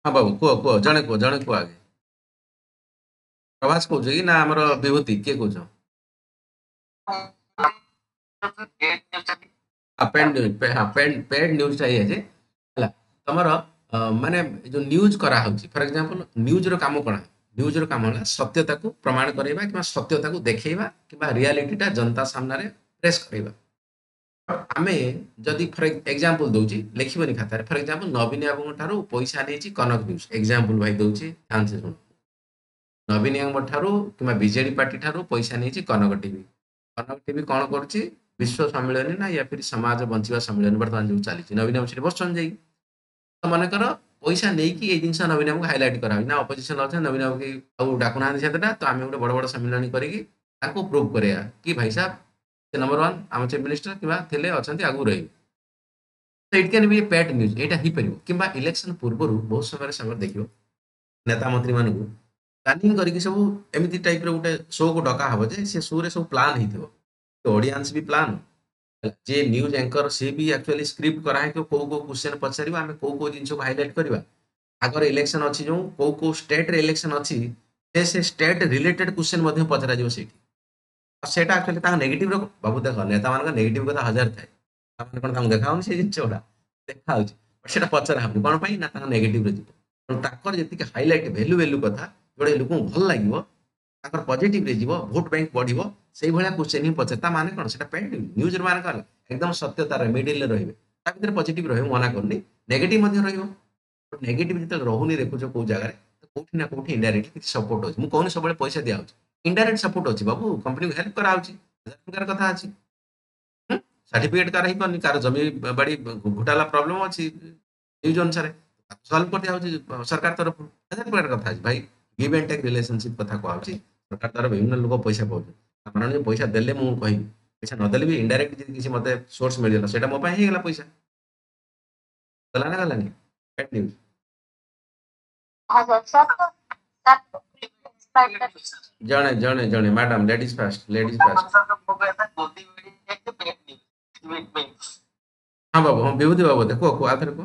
हाँ बाबू को जने को आगे प्रभास कहूँ कि ना आमर विभूति किए कौच पेड न्यूज चाहिए तुमर माने जो न्यूज करा फॉर एग्जांपल न्यूज रो काम कौन न्यूज रो काम सत्यता को प्रमाण करवा कि सत्यता को देखा कि रियालिटीटा जनता सामने प्रेस करवा आम जदि फॉर एग्जांपल दौची लिखबनी खाता फॉर एग्जांपल नवीन बाबू ठारू पैसा नहीं कनक न्यूज एग्जांपल भाई दौची ध्यान से सुन नवीन बाबू ठारू कि बीजेडी पार्टी ठारू पैसा नहीं कनक टीवी कौन कर विश्व सम्मेलन ना या फिर समाज बंचा सम्मेलन बर्तमान जो चली नवीन बाबू बसन जा तो मनकर पैसा नहीं ये जिन नवीन बाबू हाइलाइट करा ना अपोजिशन अच्छे नवीन बाबू डाकुना से तो आम गोटे बड़ बड़ सम्मिलन करके प्रूव करा कि भाई साहब से नंबर 1 आम चीफ मिनिस्टर कि अच्छा आगू रही it can be PAT news यहाँ हो पार कि इलेक्शन पूर्व बहुत समय देखो नेता मंत्री मानू प्लानिंग करके सब एमती टाइप गोटे शो को डका हम जे से शो रे सब प्लान हो ऑडियंस भी प्लान जे न्यूज एंकर सी भी एक्चुअली स्क्रिप्ट कराई कौ कौ क्वेश्चन पचार आम कौ जिन को हाइलाइट करवा आगर इलेक्शन अच्छी जो कौ स्टेट रे इलेक्शन अच्छी से स्टेट रिलेटेड क्वेश्चन पचरा से एक्चुअली नेगेटिव बाबू देख नेता मान नेगेटिव कथा हजार थाए कौन देखा से जिन गुड़ा देखा बट पचरा हम कौन ना नेगेटिव जी हाइलाइट भैल्यू भैल्यू कथा जोड़े लोक भल लगे पॉजिटिव रे जीवो वोट बैंक बढ़िबो से भाया क्वेश्चन ही पचार माने कौन से पेड न्यूज मान कौन एकदम सत्यतार मिडिल रही भर पॉजिटिव रही मना करनी नेगेटिव नेगेटिव जो रोनी देखुच कौ जगह कौटी ना कौटी इनडायरेक्टली किसी सपोर्ट अच्छे मुझे सब पैसा दिया इनडायरेक्ट सपोर्ट अच्छी बाबू कंपनी को हेल्प कराऊँ हजार प्रकार कथा अच्छी सर्टिफिकेट कार ही कार जमी बाड़ी घोटाला प्रोब्लेम अच्छी न्यूज अनुसार सल्व कर दिया सरकार तरफ हजार प्रकार कथा अच्छी भाई गिव एंड टेक रिलेशनशिप कथा कहूँ सरकार द्वारा विभिन्न लोग पैसा पाँच जो पैसा देले मुझे कह पैसा नदेले भी इनडायरेक्ट किसी मत सोर्स मिलला से मो होगा पैसा गला ना गलानी पेट न्यूज जणे जणे जणे मैडम लेडीज फास्ट हाँ बाबू हाँ विभूति बाबू देखो को आखिर को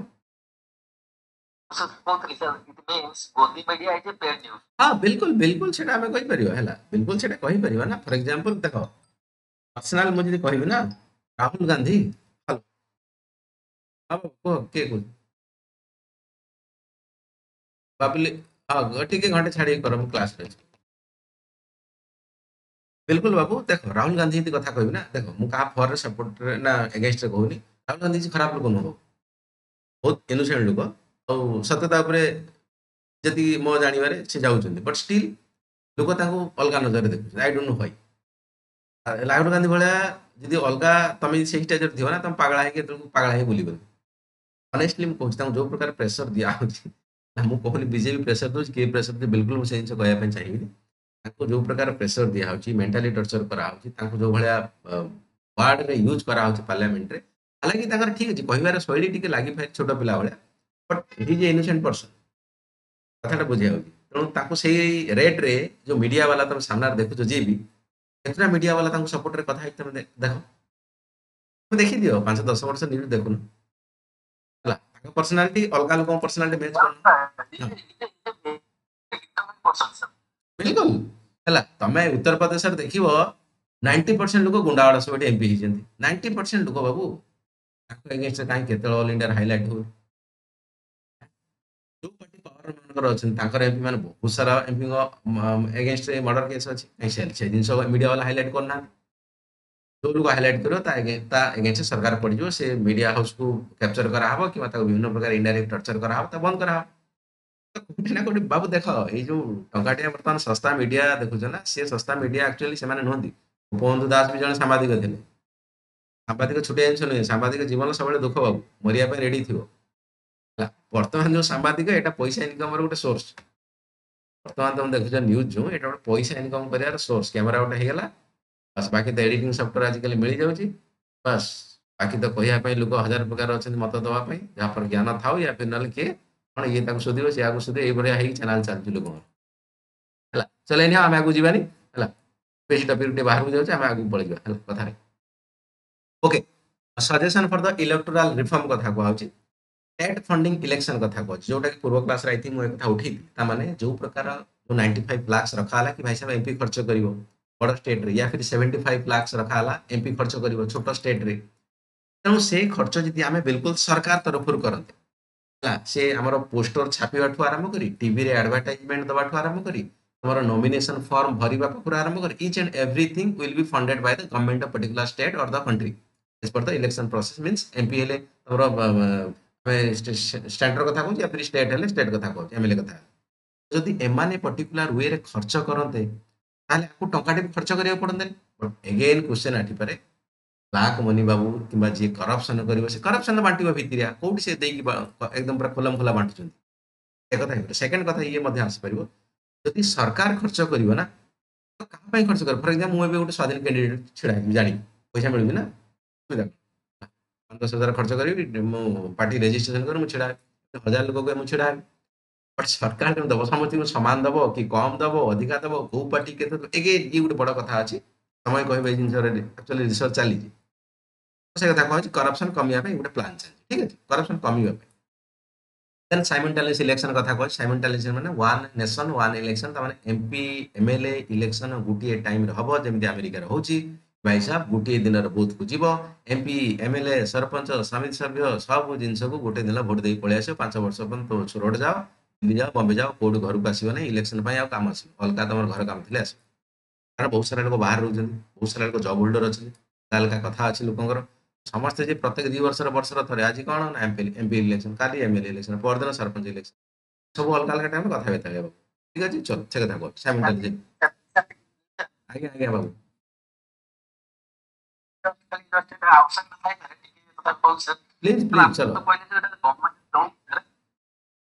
हाँ बिल्कुल बिल्कुल से आम कही बिल्कुल से कही ना फॉर एग्जांपल देख पर्सनल मुझे कहबी ना राहुल गांधी हेलो हाँ बाबू कह किए कह बाबुली हाँ ठीक है घंटे छाड़ी कर क्लास बिल्कुल बाबू देख राहुल गांधी कथा कहबी ना देख मुझे फॉर सपोर्ट ना एगेंस्ट कहूनी राहुल गांधी खराब लोक नुह बहुत इनोसेंट लोक और सत्यता जी मो जानवर से जाऊँ बट स्टिल लोक अलग नजर देखुं I don't know why Rahul Gandhi भाया जी अलग तुम से स्टेज थी ना तुम पागला पागला ही बुल अनेस्टली मुझे जो प्रकार प्रेसर दिया मुझे कहूनी बीजेपी प्रेसर दूसरी किए प्रेसर दे बिल्कुल मुझे जिन कहना चाहिए जो प्रकार प्रेसर दिया मेंटाली टर्चर कराऊँ जो भाया वार्ड रे यूज कराऊँ पार्लियामेंट रे हालांकि ठीक अच्छे कहबार शैली टी लगी पाए छोट पिला भाया but he is a innocent person कथा बुझे तेणु से रेट रे जो मीडिया वाला तुम सामने देखुच जी भी केतटा मीडिया वाला सपोर्ट रे कथा तुम देख देखी दियो 5-10 वर्ष न्यूज देखुन पर्सनालिटी अलग लोक पर्सनालिटी मैच बिल्कुल है तमें उत्तर प्रदेश देख 90% लोक गुंडावाड़ा सब एमपी होती 90% लोक बाबू एगेंस्ट कहीं केत ऑल इंडिया हाइलाइट हो जो पार्टी पावर मानकर अच्छा एमपी मैंने बहुत सारा एमपी एगेंस्ट मर्डर केस अच्छी से जिन मीडिया वाला हाइलाइट करना जो लोग हाइलाइट कर एगेंस्ट सरकार पड़ से मीडिया हाउस को कैप्चर कराव कि विभिन्न प्रकार इनडायरेक्ट टर्चर कराव बंद कराव कोटी ना कोटी बाबू देख ये जो टंकाटिया बर्तमान सस्ता मीडिया देखुच ना सी सस्ता मीडिया एक्चुअली से नुहति गोपबंधु दास भी जन सांबादिक थे सांबादिक छोटिया जिन नुहे सांबादिक जीवन सब दुख बाबू मरिया रेडी थी बर्तमान जो सांबादिक यहाँ पैसा इनकम गोटे सोर्स बर्तमान तुम देखुच न्यूज जो ये गोटे पैसा इनकम कर सोर्स कैमेरा गोटे होगा बस बाकी तो एडिटिंग सफ्टवेयर आजिकल मिल जाऊँगी बस बाकी तो कहवाई लोक हजार प्रकार अच्छा मत दवाई जहाँ पर ज्ञान था या फिर ना किए कौन ये शोध सी आगे शोधे ये चैनल चलती लोक चल आम आगे जावानी है बेस टपिक बाहर को जाऊँ आम आगे पलैया कथा okay suggestion for the electoral reform कथा कहूँ स्टेट फंडिंग इलेक्शन कथा कहूँ जोटा कि पूर्व क्लास आई थिंक मुझे उठी मैंने जो प्रकार जो 95 लाख रखा कि भाई साहब एमपी खर्च कर बड़ स्टेट रे या फिर 75 लाख रखा एमपी खर्च कर छोट स्टेट रे तेणु से खर्च जी आम बिल्कुल सरकार तरफ करते से आमर पोस्टर छापा आरंभ कर टीवी रे एडवर्टाइजमेंट दवा आरंभ कर तुम नॉमिनेशन फॉर्म भरवा पाखु आरंभ कर each and everything will be funded by the government of particular state और the country as per the election process means MP हेले तुम स्टैंडर्ड कथा कहूँ या फिर स्टेट हेले स्टेट कथा कहूँ एमएलए कथा जदि एमाने पर्टिकुलर वे रे खर्च करते टाटे खर्च करा पड़ते बट एगेन क्वेश्चन आठिपे ब्लैक मनी बाबू कि जी करप्शन कर करप्शन बांट भितर कौटी से एकदम पूरा खोलम खोला बांटुं एक कथा सेकंड कथा ये मध्ये आसी परिबो जदि सरकार खर्च करिवो ना तो कहा ପାଇଁ ଖର୍ଚ୍ଚ କରିବ? ଫର ଏକ୍ସାମ୍ପଲ ମୁଁ ଏବେ ଗୋଟେ ସ୍ୱାଧୀନ କ୍ୟାଣ୍ଡିଡେଟ୍ ଛିଡ଼ା ହେବି ଜାଣିବି ପଇସା ମିଳୁଛି ନା ସୁବିଧା 5-10 ହଜାର ଖର୍ଚ୍ଚ କରିବି ମୁଁ ପାର୍ଟି ରେଜିଷ୍ଟ୍ରେସନ କରି ମୁଁ ଛିଡ଼ା ହେବି 1000 ଲୋକକୁ ମୁଁ ଛିଡ଼ା ହେବି ବଟ୍ ସରକାର କେମିତି ଦବ ସମସ୍ତଙ୍କୁ ସମାନ ଦବ କି କମ ଦବ ଅଧିକା ଦବ କୋଉ ପାର୍ଟି କେତେ ଇଏ ଗୋଟେ ବଡ କଥା ଅଛି ସମୟ କହିବ ଏଇ ଜିନିଷରେ ଆକ୍ଚୁଆଲି ରିସର୍ଚ୍ଚ ଚାଲିଛି ସେ କଥା କହୁଛି କରପସନ କମିବା ପାଇଁ ଗୋଟେ ପ୍ଲାନ୍ ଚାଲିଛି ଠିକ ଅଛି କରପସନ କମିବା ପାଇଁ देन साइमल्टेनियस इलेक्शन कथा कह साइमल्टेनियस माने वन नेशन वन इलेक्शन तमाने एमपी एमएलए इलेक्शन गोटे टाइम रे हबो जेमति अमेरिका रे होची भाई साहब गोटे दिन रे बूथ को जीवो एमपी एमएलए सरपंच समिति सभ्य सब जिनस को गोटे दिन भोट दे पळे आसो 5 वर्ष पन तो रोड जाओ दिल्ली जाओ बॉम्बे जाओ कोड घर को आसीबो नै इलेक्शन पय आ काम आसीबो अलका तमर घर काम थिले आसीबो कारण बहुत सारा लोग बाहर रहउछन बहुत सारा लोग जॉब होल्डर अछि अलका कथा अछि लोकंगर समस्ते जे प्रत्येक 2 वर्ष थरे आज कौन ना एमपी इलेक्शन काली एमएलए इलेक्शन परदिन सरपंच इलेक्शन सब अलग अलग टाइम कथा बेता हेबो ठीक अछि चल से कथा कह साइमल्टेनियस आगे आगे बाबू ऑप्शन नहीं करे टिके पता कौन सर प्लीज प्लीज चलो तो पहले से गवर्नमेंट डाउन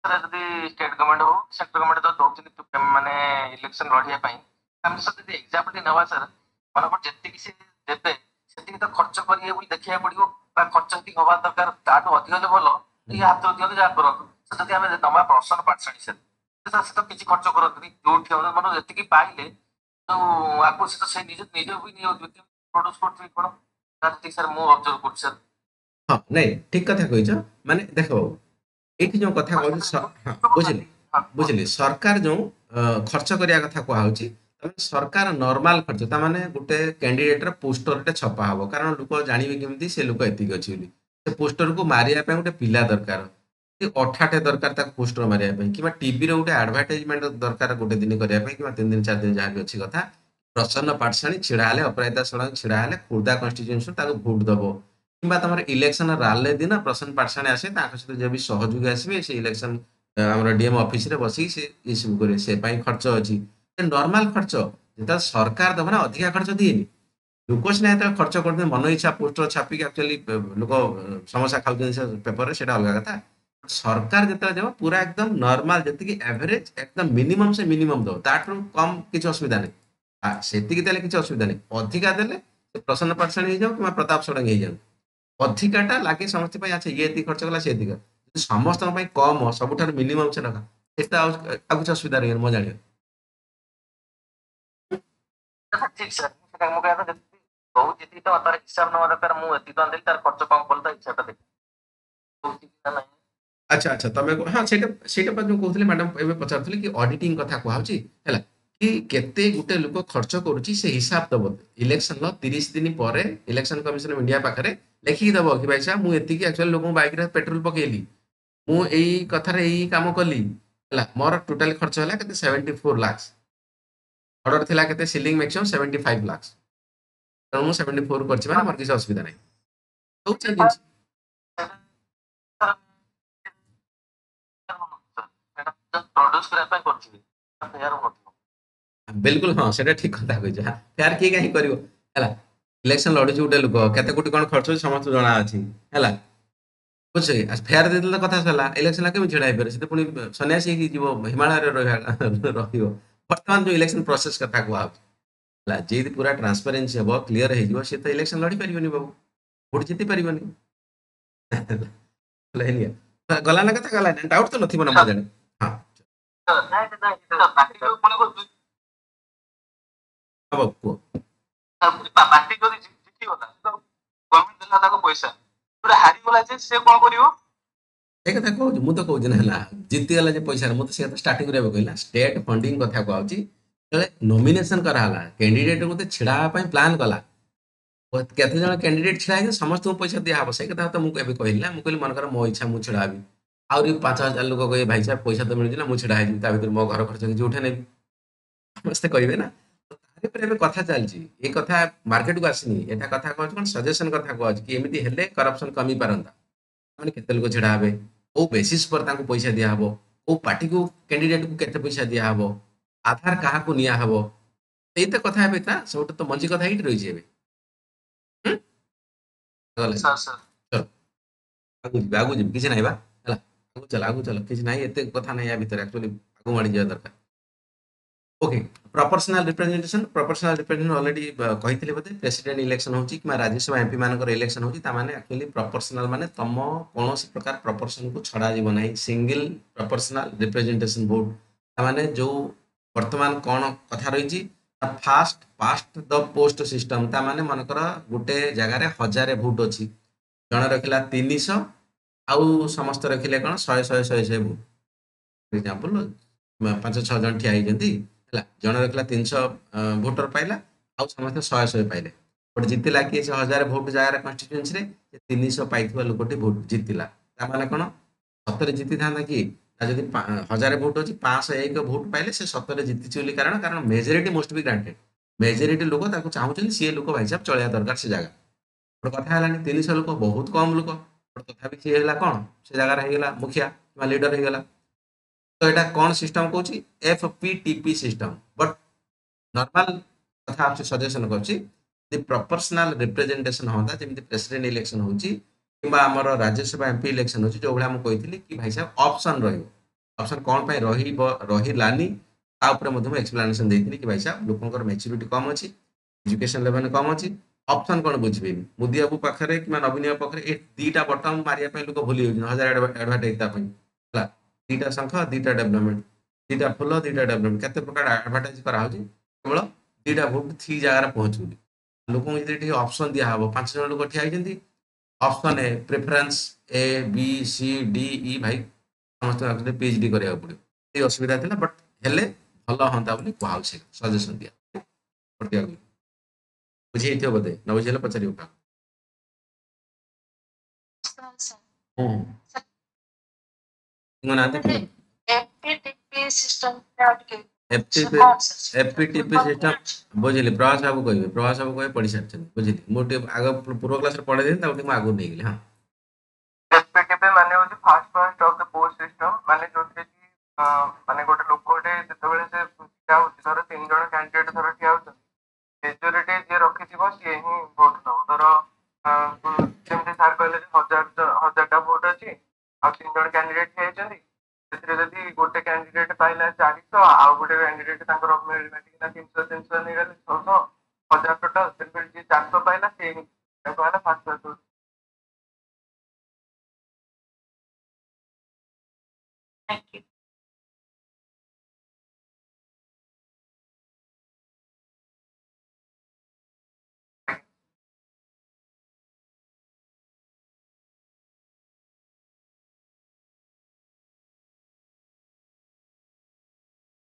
सर जदी स्टेट गवर्नमेंट हो सेंट्रल गवर्नमेंट तो दोचनी माने इलेक्शन लढिया पई हम सब जदी एग्जांपल नवा सर माने पर जत्ते किसी देबे सेति तो खर्च करिए बोली देखिया पड़ियो बा खर्च ती हवा दरकार ताटो अधिक ले भलो ये हाथ दियो जा करो से जदी हमें नवा पर्सन पार्टसानी से तो किछि खर्च करत नहीं जो ठियो माने जत्ते की पाइले तो आपको से तो से निज निज भी नियो प्रोड्यूस करथि कोन ताति सर मु ऑब्जर्व कर सर हां नहीं ठीक कथा कहिछ माने देखो एठी जो कथा कहू बुझिली बुझिली सरकार जो खर्च करिया कथा कहू छी सरकार नॉर्मल खर्च ता माने गुटे कैंडिडेट रा पोस्टर टे छपा हबो कारण लोक जानिबे केमती से लोक एतिक अछि बोली से पोस्टर को मारिया पे गुटे पिला दरकार कि अठाटे दरकार ता पोस्टर मारिया पे किबा टीवी रे गुटे एडवर्टाइजमेंट दरकार गुटे दिन करिया पे किबा 3 दिन 4 दिन जहा भी अछि कथा प्रसन्न पाठशाणी छिड़ा हले अपराजिता सड़क छिड़ा हले खुर्दा कन्स्टिट्यूएंसी ताको वोट दबो किबा तमर इलेक्शन राले दिन प्रसन्न पाठशाणी आसे ताको सहित जे भी सहयोगी आसीबे से इलेक्शन हमर डीएम ऑफिस रे बसी से इश्यू करे से पई खर्च अछि नॉर्मल खर्च जेता सरकार दबना अधिका खर्च दिएनी लोक सिना एत खर्च करते मन इच्छा पोस्टर छापिक एक्चुअली लोक समस्या खाउछन से पेपर रे सेटा अलग कथा सरकार जेता देबो पूरा एकदम नॉर्मल जति की एवरेज एकदम मिनिमम से मिनिमम दो ताठू कम किछ असुविधा नै आ सेति की देले किछ असुविधा नै अधिका देले प्रसन्न पाठशाणी हे जाऊ कि प्रताप सडंग हे जाऊ अधिकाटा लागे समस्त पय अच्छा ये एति खर्च कला से एति समस्त पय कम सबठार मिनिमम से रखा सेटा आ किछ असुविधा रे म जानि ठीक सर मु कहता जति बहुत जति तो तार हिसाब न दरकार मु एति तो अंदर तार खर्च कम बोलता हिसाब देख बहुत नहीं अच्छा अच्छा तमे हां सेटा पर जो कहथले मैडम एबे पचारथले कि ऑडिटिंग कथा कहउची हैला कि केते गुटे लोक खर्च करूची से हिसाब दबो इलेक्शन ल 30 दिन परे इलेक्शन कमिशन ऑफ इंडिया पाखरे लेखि दबो कि भाई साहब मु एति कि एक्चुअली लोक बाइक रे पेट्रोल पकेली मु एई कथा रे एई काम कली हैला मोर टोटल खर्च होला केते 74 लाख ऑर्डर थिला केते सीलिंग मैक्सिमम 75 लाख तो मु 74 करछि माने मोर किछ असुविधा नै तो चेंज प्रोड्यूस करे पे करछि यार मत बिल्कुल हाँ सेटा ठीक कथा कहि जा फेर के काहे करिवो हैला इलेक्शन लड़ी जुटे लोक केते कोटी कोन खर्च समस्त जणा अछि हैला बुझे फेर देले कथा सला इलेक्शन ला के छिड़ाई फेर से पुनी सन्यासी की जीवो हिमालय रे रहियो वर्तमान जो इलेक्शन प्रोसेस कथा को हैला जे पूरा ट्रांसपेरेंसी हो क्लियर हे जीवो से तो इलेक्शन लड़ी परिबनी बाबू वोट जीति परिबनी लेनिया गला ना कथा गला डाउट तो नथि बना जाने हां अब को पार्टी जदी जीती होला तो गवर्नमेंट देला ताको पैसा पूरा हारी गला जे से कोन करिवो एक कथा कहू मु तो कहू ना जीती गला जे पैसा मु तो से स्टार्टिंग रे कहला स्टेट फंडिंग कथा कहउची तले नॉमिनेशन करा हला कैंडिडेट को छिड़ा पई प्लान कला केते जण कैंडिडेट छिड़ा है समस्त को पैसा दिया हबो से कथा तो मु केबे कहिला मु कहली मन कर मो इच्छा मु छिड़ाबी आउरी 5000 लोग कहे भाई साहब पैसा तो मिल मु छिड़ा है ता भीतर मो घर खर्च कि उठे नै समस्त कहबे ना तारे कथा चलछि ए कथा मार्केट को आसनी एटा कथा कहछ कोन सजेशन कथा कहछ कि एमिति हेले करप्शन कमी पारंता माने केते लोग छिड़ा हेबे ओ बेसिस पर ताको पैसा दिया हबो ओ पार्टी को कैंडिडेट को केते पैसा दिया हबो आधार कहा को निया हबो एई त कथा हेबे ना सब तो मंजी कथा हिट रहि जेबे सर सर आगु किछ नै बा हला आगु चल किसी नहीं एते कथा नहीं या भीतर एक्चुअली आगु माड़ी जा दरकार ओके प्रोपोर्शनल रिप्रेजेंटेशन ऑलरेडी कहितले बते प्रेसिडेंट इलेक्शन होची कि राज्यसभा एमपी मानकर इलेक्शन होची ता माने एक्चुअली प्रोपोर्शनल माने तम कोनोसी प्रकार प्रोपोर्शन को छडा जीव नाही सिंगल प्रोपोर्शनल रिप्रेजेंटेशन वोट ता माने जो वर्तमान कोन कथा रही छी fast past the post system ता माने मनकर गुटे जगह रे 1000 वोट अछि जण रखिला 300 आउ समस्त रखिले कोन 100 वोट फॉर एग्जांपल 5-6 जन ठिया होइजंती ହେଲା ଜଣେ ରଖିଲା 300 ଭୋଟର ପାଇଲା ଆଉ ସମସ୍ତେ 100 ପାଇଲେ ବଟ ଜିତିଲା କିଏ ସେ 1000 ଭୋଟ ଜାଗାରେ କନଷ୍ଟିଟ୍ୟୁଏନ୍ସି ରେ 300 ପାଇଥିବା ଲୋକଟି ଭୋଟ ଜିତିଲା ତା ମାନେ କ'ଣ ସତରେ ଜିତିଥାନ୍ତା କି ତା ଯଦି 1000 ଭୋଟ ଅଛି 501 ଭୋଟ ପାଇଲେ ସେ ସତରେ ଜିତିଛି ବୋଲି କାରଣ ମେଜରିଟି ମୋଷ୍ଟ ବି ଗ୍ରାଣ୍ଟେଡ ମେଜରିଟି ଲୋକ ତାକୁ ଚାହୁଁଛନ୍ତି ସିଏ ଲୋକ ଭାଇ ସାହେବ ଚଳିବା ଦରକାର ସେ ଜାଗା ଗୋଟେ କଥା ହେଲାନି 300 ଲୋକ ବହୁତ କମ ଲୋକ ତଥାପି ସିଏ ହେଲା କ'ଣ ସେ ଜାଗାରେ ହେଇଗଲା ମୁଖିଆ କିମ୍ବା ଲିଡର ହେଇଗଲା तो এটা कौन सिस्टम कहूँ FPTP सिस्टम बट नॉर्मल कथा आपसे सजेशन करछि प्रोपोर्शनल रिप्रेजेंटेशन होता जमी प्रेसिडेंट इलेक्शन होची किंबा आमर राज्यसभा एमपी इलेक्शन होची जो भाया मुझे कि भाई साहब ऑप्शन ऑप्शन कौन पे रही लानी एक्सप्लेनेशन देती कि भाई साहब लोकर मैच्योरिटी कम अच्छी एजुकेशन लेवल कम अच्छी ऑप्शन कौन बुझे मोदी बाबू पाखे कि नवीन बाबू पाखे दीटा बटन मारे लोक भूली जाऊँ 1000 एडभार्टाइज दीटा शंख दीटा डेवलपमेंट दीटा फुल दीटा डेवलपमेंट केते प्रकार एडवर्टाइज करा होची केवल दीटा वोट थी जगह पहुंचू लोक ऑप्शन दिया हम 5 जन लोक ठिया होइजंती option A preference A B C D E भाई समस्त पीएचडी करिया पड़ो ये असुविधा थिला बट हेले भल हंता बोली कहू से सजेशन दिया पड़िया बुझे थियो बदे न बुझेले पचारियो का FPTP सिस्टम FPTP सिस्टम बुझिली प्रभास बाबू कहबे पढ़ी सारछन बुझिली मोटे आग पूर्व क्लास रे पढ़े दिन ताउटी म आगु नै गेली हां FPTP माने होची fast point of the post system माने जोते कि माने गोटे लोकोटे जेतेबेले से ठिया होची धर 3 जण कैंडिडेट धर ठिया होची मेजॉरिटी जे रखिथिबो से ही वोट दो धर जेमते सार कहले 1000 टा वोट अछि आ 3 जण कैंडिडेट ठिया होचंदी ସେଥିରେ ଯଦି ଗୋଟେ କ୍ୟାଣ୍ଡିଡେଟ୍ ପାଇଲା 400 ଆଉ ଗୋଟେ କ୍ୟାଣ୍ଡିଡେଟ୍ ତାଙ୍କର ମିଳିଲା 300 ନେଇଗଲେ 600 1000 ଟୋଟାଲ ସେଥିରେ ଯିଏ 400 ପାଇଲା ସେ ତାକୁ ହେଲା first pass thank you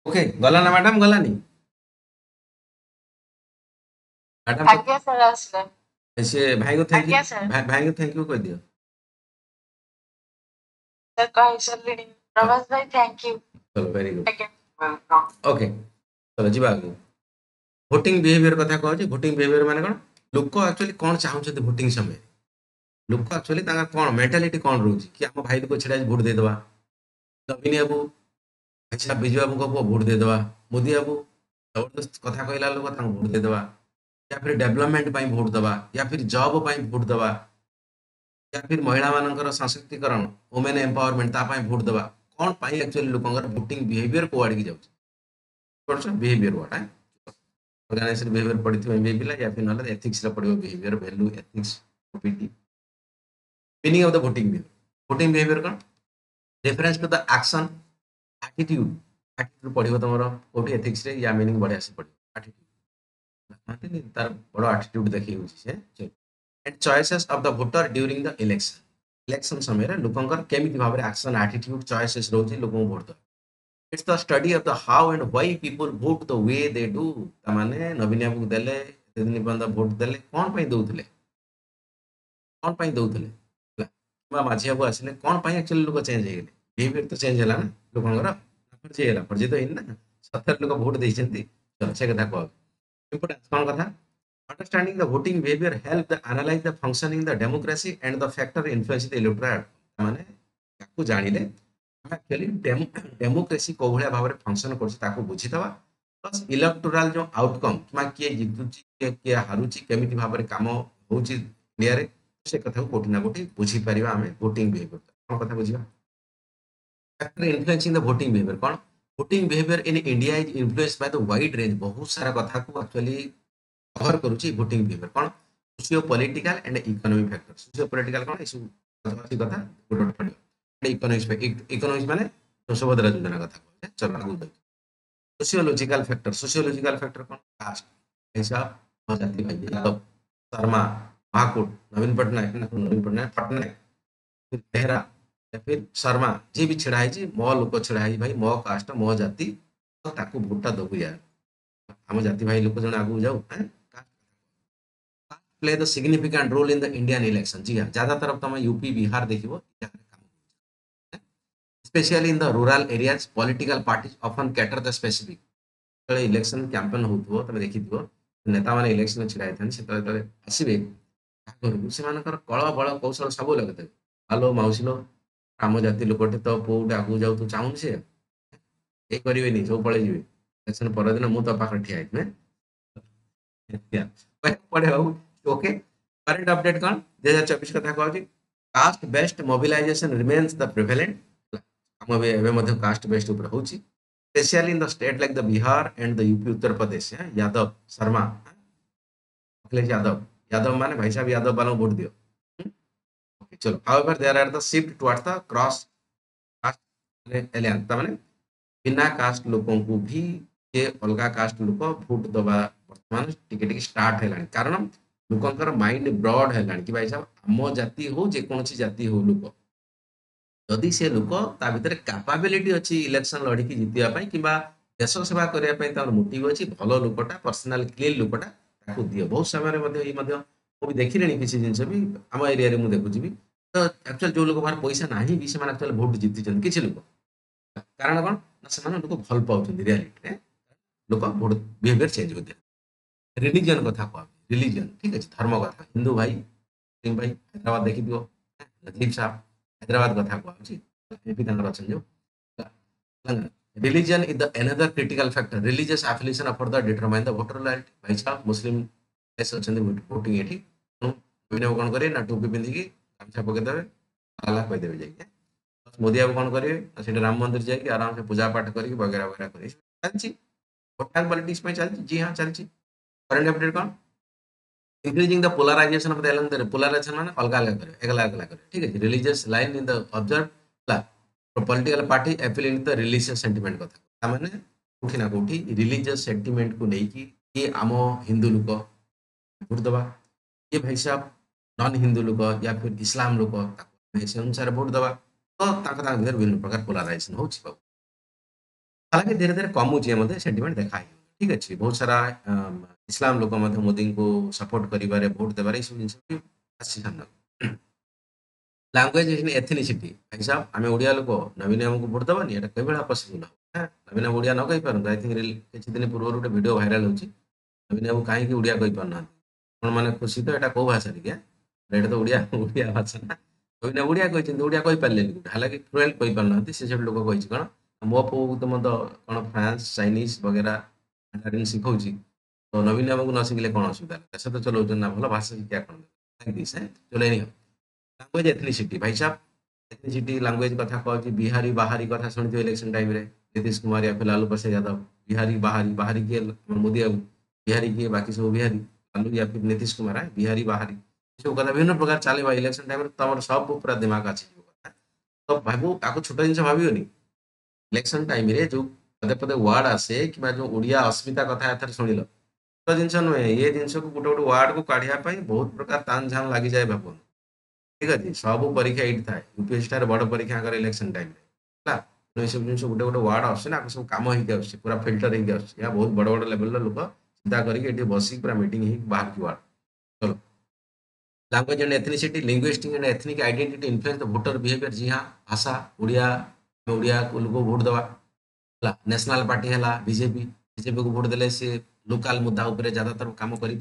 okay गला ना मैडम गला नहीं मैडम आज्ञा सर आसले ऐसे भाई को थैंक आज्ञा यू सर भाई को थैंक यू कह दियो सर कहि सरलिनी प्रभास भाई थैंक यू चलो वेरी गुड आज्ञा वेलकम ओके चलो जीवा आगु भोटिंग बिहेवियर कथा कहछि भोटिंग बिहेवियर माने कोन लोक एक्चुअली कोन चाहउछथि भोटिंग समय लोक एक्चुअली तांगा कोन मेंटालिटी कोन रहउछि कि हम भाई को छिड़ा वोट दे देबा नवीन बाबू अच्छा विजय बाबू को वोट दे देबा मोदी बाबू जबरदस्त कथा कहला लोक तांगा वोट दे देबा या फिर डेवलपमेंट पई वोट देबा या फिर जॉब पई वोट देबा या फिर महिला मानकर सशक्तिकरण वुमेन एम्पावरमेंट ता पई वोट देबा कोन पई एक्चुअली लोकंगर वोटिंग बिहेवियर को आड़ी जाउछि परसो बिहेवियर व्हाट है ऑर्गेनाइजेशन बिहेवियर पढ़ी थी एमबीए पिला या फिर नले एथिक्स रे पढ़ियो बिहेवियर वैल्यू एथिक्स ओपीटी meaning of the voting behaviour कोन reference to the action attitude पढ़ियो तमरो कोठी एथिक्स रे या मीनिंग बढ़िया से पढ़ियो एटीट्यूड मानते तार बड़ एटीट्यूड देखि होछि से and choices of the voter during the election समय रे लोकंकर केमिति भाबरे एक्शन एटीट्यूड चॉइसेस रोछि लोकन वोट दो it's the study of the how and why people vote the way they do त माने नवीन बाबू देले दिन बंद वोट देले कोन पई दउतले बा माझी बाबू आसिले कोन पई एक्चुअली लोक चेंज हे गेले बिहेवियर तो चेंज होला ना लोकंगर फर्जी होला फर्जी तो इन ना सतर लोक वोट देइछंती चल से कथा को इंपोर्टेंस कोन कथा understanding the voting behavior help the analyze the functioning the democracy and the factor influence the electorate माने ताकू जानिले हम एक्चुअली डेमोक्रेसी को भलिया भाबरे फंक्शन करछ ताकू बुझी दवा प्लस इलेक्टोरल जो आउटकम मा के जितुची के हारुची केमिति भाबरे काम होची इंडिया रे से कथा को कोठी ना कोठी बुझी परिबा हमें वोटिंग बिहेवियर कोन कथा बुझिबा factor influencing the voting behavior कौन voting behavior in India is influenced by the wide range बहुत सारा कथा को actually cover करूची voting behavior कौन socio political and economic factor socio political कौन इस कथा गोटे पड़े इकोनॉमिक्स माने सुभद्रा योजना कथा कहले चलो आगु जाऊ सोशियोलॉजिकल फैक्टर कौन कास्ट हिसाब जाति भाई यादव शर्मा महाकूट नवीन पटनायक फिर बेहरा या फिर शर्मा जी भी छिड़ा है मो लोक छिड़ा है भाई मो कास्ट मो जाति तो ताकू भोटा दबु यार आम जाति भाई लोक जन आगु जाऊ play the significant role in the Indian election जी हाँ ज्यादातर तुम यूपी बिहार देखो especially in the rural areas political parties often cater the specific election campaign हो तुम देखी नेता मैंने इलेक्शन छिड़ा होते आसवे घर से कल बल कौशल सब लगे आलो मौसी लो आम जाति लोकटे तो पुओ गोटे आगू जाऊ तू चाहूनी से ये करेनि सब पड़े जी इलेक्शन परदिन मुझे तो पाखे ठिया पड़े ओके करंट अपडेट कौन 2024 कथा कहूँ caste based mobilization remains the prevalent आम कास्ट बेस्ड ऊपर हो especially in the state like the Bihar and the UP Uttar Pradesh Yadav Sharma Akhilesh Yadav माने भाई साहब यादव वालों वोट दियो चलो however there are the shift towards the cross caste alliance माने बिना कास्ट लोकों को भी ये अलगा कास्ट लोक भोट दबा वर्तमान टिके स्टार्ट है कारण लोकंकर माइंड ब्रॉड है कि भाई साहब आम जाति हो जेकोसी जाति हो लोक जदि से लोक ता भितर कैपेबिलिटी अच्छी इलेक्शन लड़की जीतवाई कि देश सेवा करने मोटिव अच्छी भल लोकटा पर्सनाल क्लीन लोकटा दियो बहुत समय भी देखिले किसी जिन भी आम एरिया मुझे देखुची भी तो एक्चुअल जो लोक बाहर पैसा ना भी से एक्चुअल भोट जीति किसी लोक कारण कौन ना से लोक भल पाँच रियालीटी लोक भोट बिहेवियर चेंज होते रिलीजन कथा कह रिलीजन ठीक अच्छे धर्म कथा हिंदू भाई मुस्लिम भाई हैदराबाद देखी नजीब साहब हैदराबाद कथा कहूँ जो religion is the another critical factor religious affiliation afford the determine the voter loyalty भाई साहब मुस्लिम वोटिंग ये कौन करेंगे ना टोपी पिंधिकी गामछा पकईदे कहीदेवे जाए मोदी बाबू कौन करेंगे से राम मंदिर जाकि आराम से पूजा पाठ करके वगैरह वगैरह कर चलती टोटाल पॉलिटिक्स में चलती जी हाँ चलती करंट अपडेट कौन increasing the polarization of the element polarization माने अलग अलग करे एकला एकला करे ठीक है religious line in the observe political party affiliate the religious sentiment कथा माने कोठी ना कोठी रिलीजियस सेंटिमेंट को लेकी ये आम हिंदू लोक भोट दबा ये भाई साहब नॉन हिंदू लोक या फिर इस्लाम लोक से अनुसार भोट दबा तो भर विभिन्न प्रकार पोलराइजेशन हो हालांकि धीरे धीरे कमुचे सेंटिमेंट देखा ठीक अच्छे बहुत सारा इस्लाम लोक मोदी को सपोर्ट कर भोट देवार सब जिन सामना लांगुएज एथनिसिटी भाई साहब आम ओडिया लोक नवीन बाबू को भोट दबानी ये कई भाया पॉसिबल हो नवीन बाबू ओडिया न कही पारत आई थिंक किसी दिन पूर्व गोटे वीडियो भाइराल हो नवीन बाबू कहीं ओडिया कही पारना कौन मैंने खुशी तो यहाँ कौ भाषा क्या ये तो ओडिया ओडिया भाषा ना नवीन ओडिया कहते ओडिया कही पारे हालांकि फ्लुएंट कही पारना से सब लोक कही कौन मो पुओ तो मत कौन फ्रांस चाइनीज वगैरह मैंडारिन शिखाऊँ तो नवीन बाबू न शिखले कौन असुविधा देश तो चलाऊँ ना भल भाषा शिक्षा कौन चले नहीं लांगुएज एथनिसिटी भाई साहब एथनिसिटी लांगुएज कथा कहूँ बिहारी बाहारी कथा शुणी इलेक्शन टाइम नीतीश कुमार या फिर लालू प्रसाद यादव बिहारी बाहारी बाहारी किए मोदी बाबू बिहारी किए बाकी सब बिहारी लालू या फिर नीतीश कुमार है बिहारी बाहारी सब कथा विभिन्न प्रकार चले इलेक्शन टाइम तुम सब पूरा दिमाग अच्छी कथा तो भाव आपको छोट जिन भावन इलेक्शन टाइम जो पदे पदे वार्ड आसे कि जो ओडिया अस्मिता कथा एथर शुणिल तो जिन नुहे ये जिन को गोटे गोटे वार्ड को काढ़ापी बहुत प्रकार तान झाम लगी जाए भाव ठीक अच्छे सब परीक्षा ये था यूपीएससी बड़ परीक्षा कर इलेक्शन टाइम सब जिन गोटे गोटे वार्ड आना सब कम हो पूरा फिल्टर हो बहुत बड़ बड़ लेवल लोक चिंता करके बसिक पूरा मीटिंग बाहर की वार्ड चलो language and ethnicity linguistic and ethnic identity influence the voter behaviour जी हाँ भाषा ओडिया ओडिया को लोक भोट दवा नेशनल पार्टी है बीजेपी बीजेपी को भोट देले से लोकल मुद्दा उपर ज्यादातर कम कर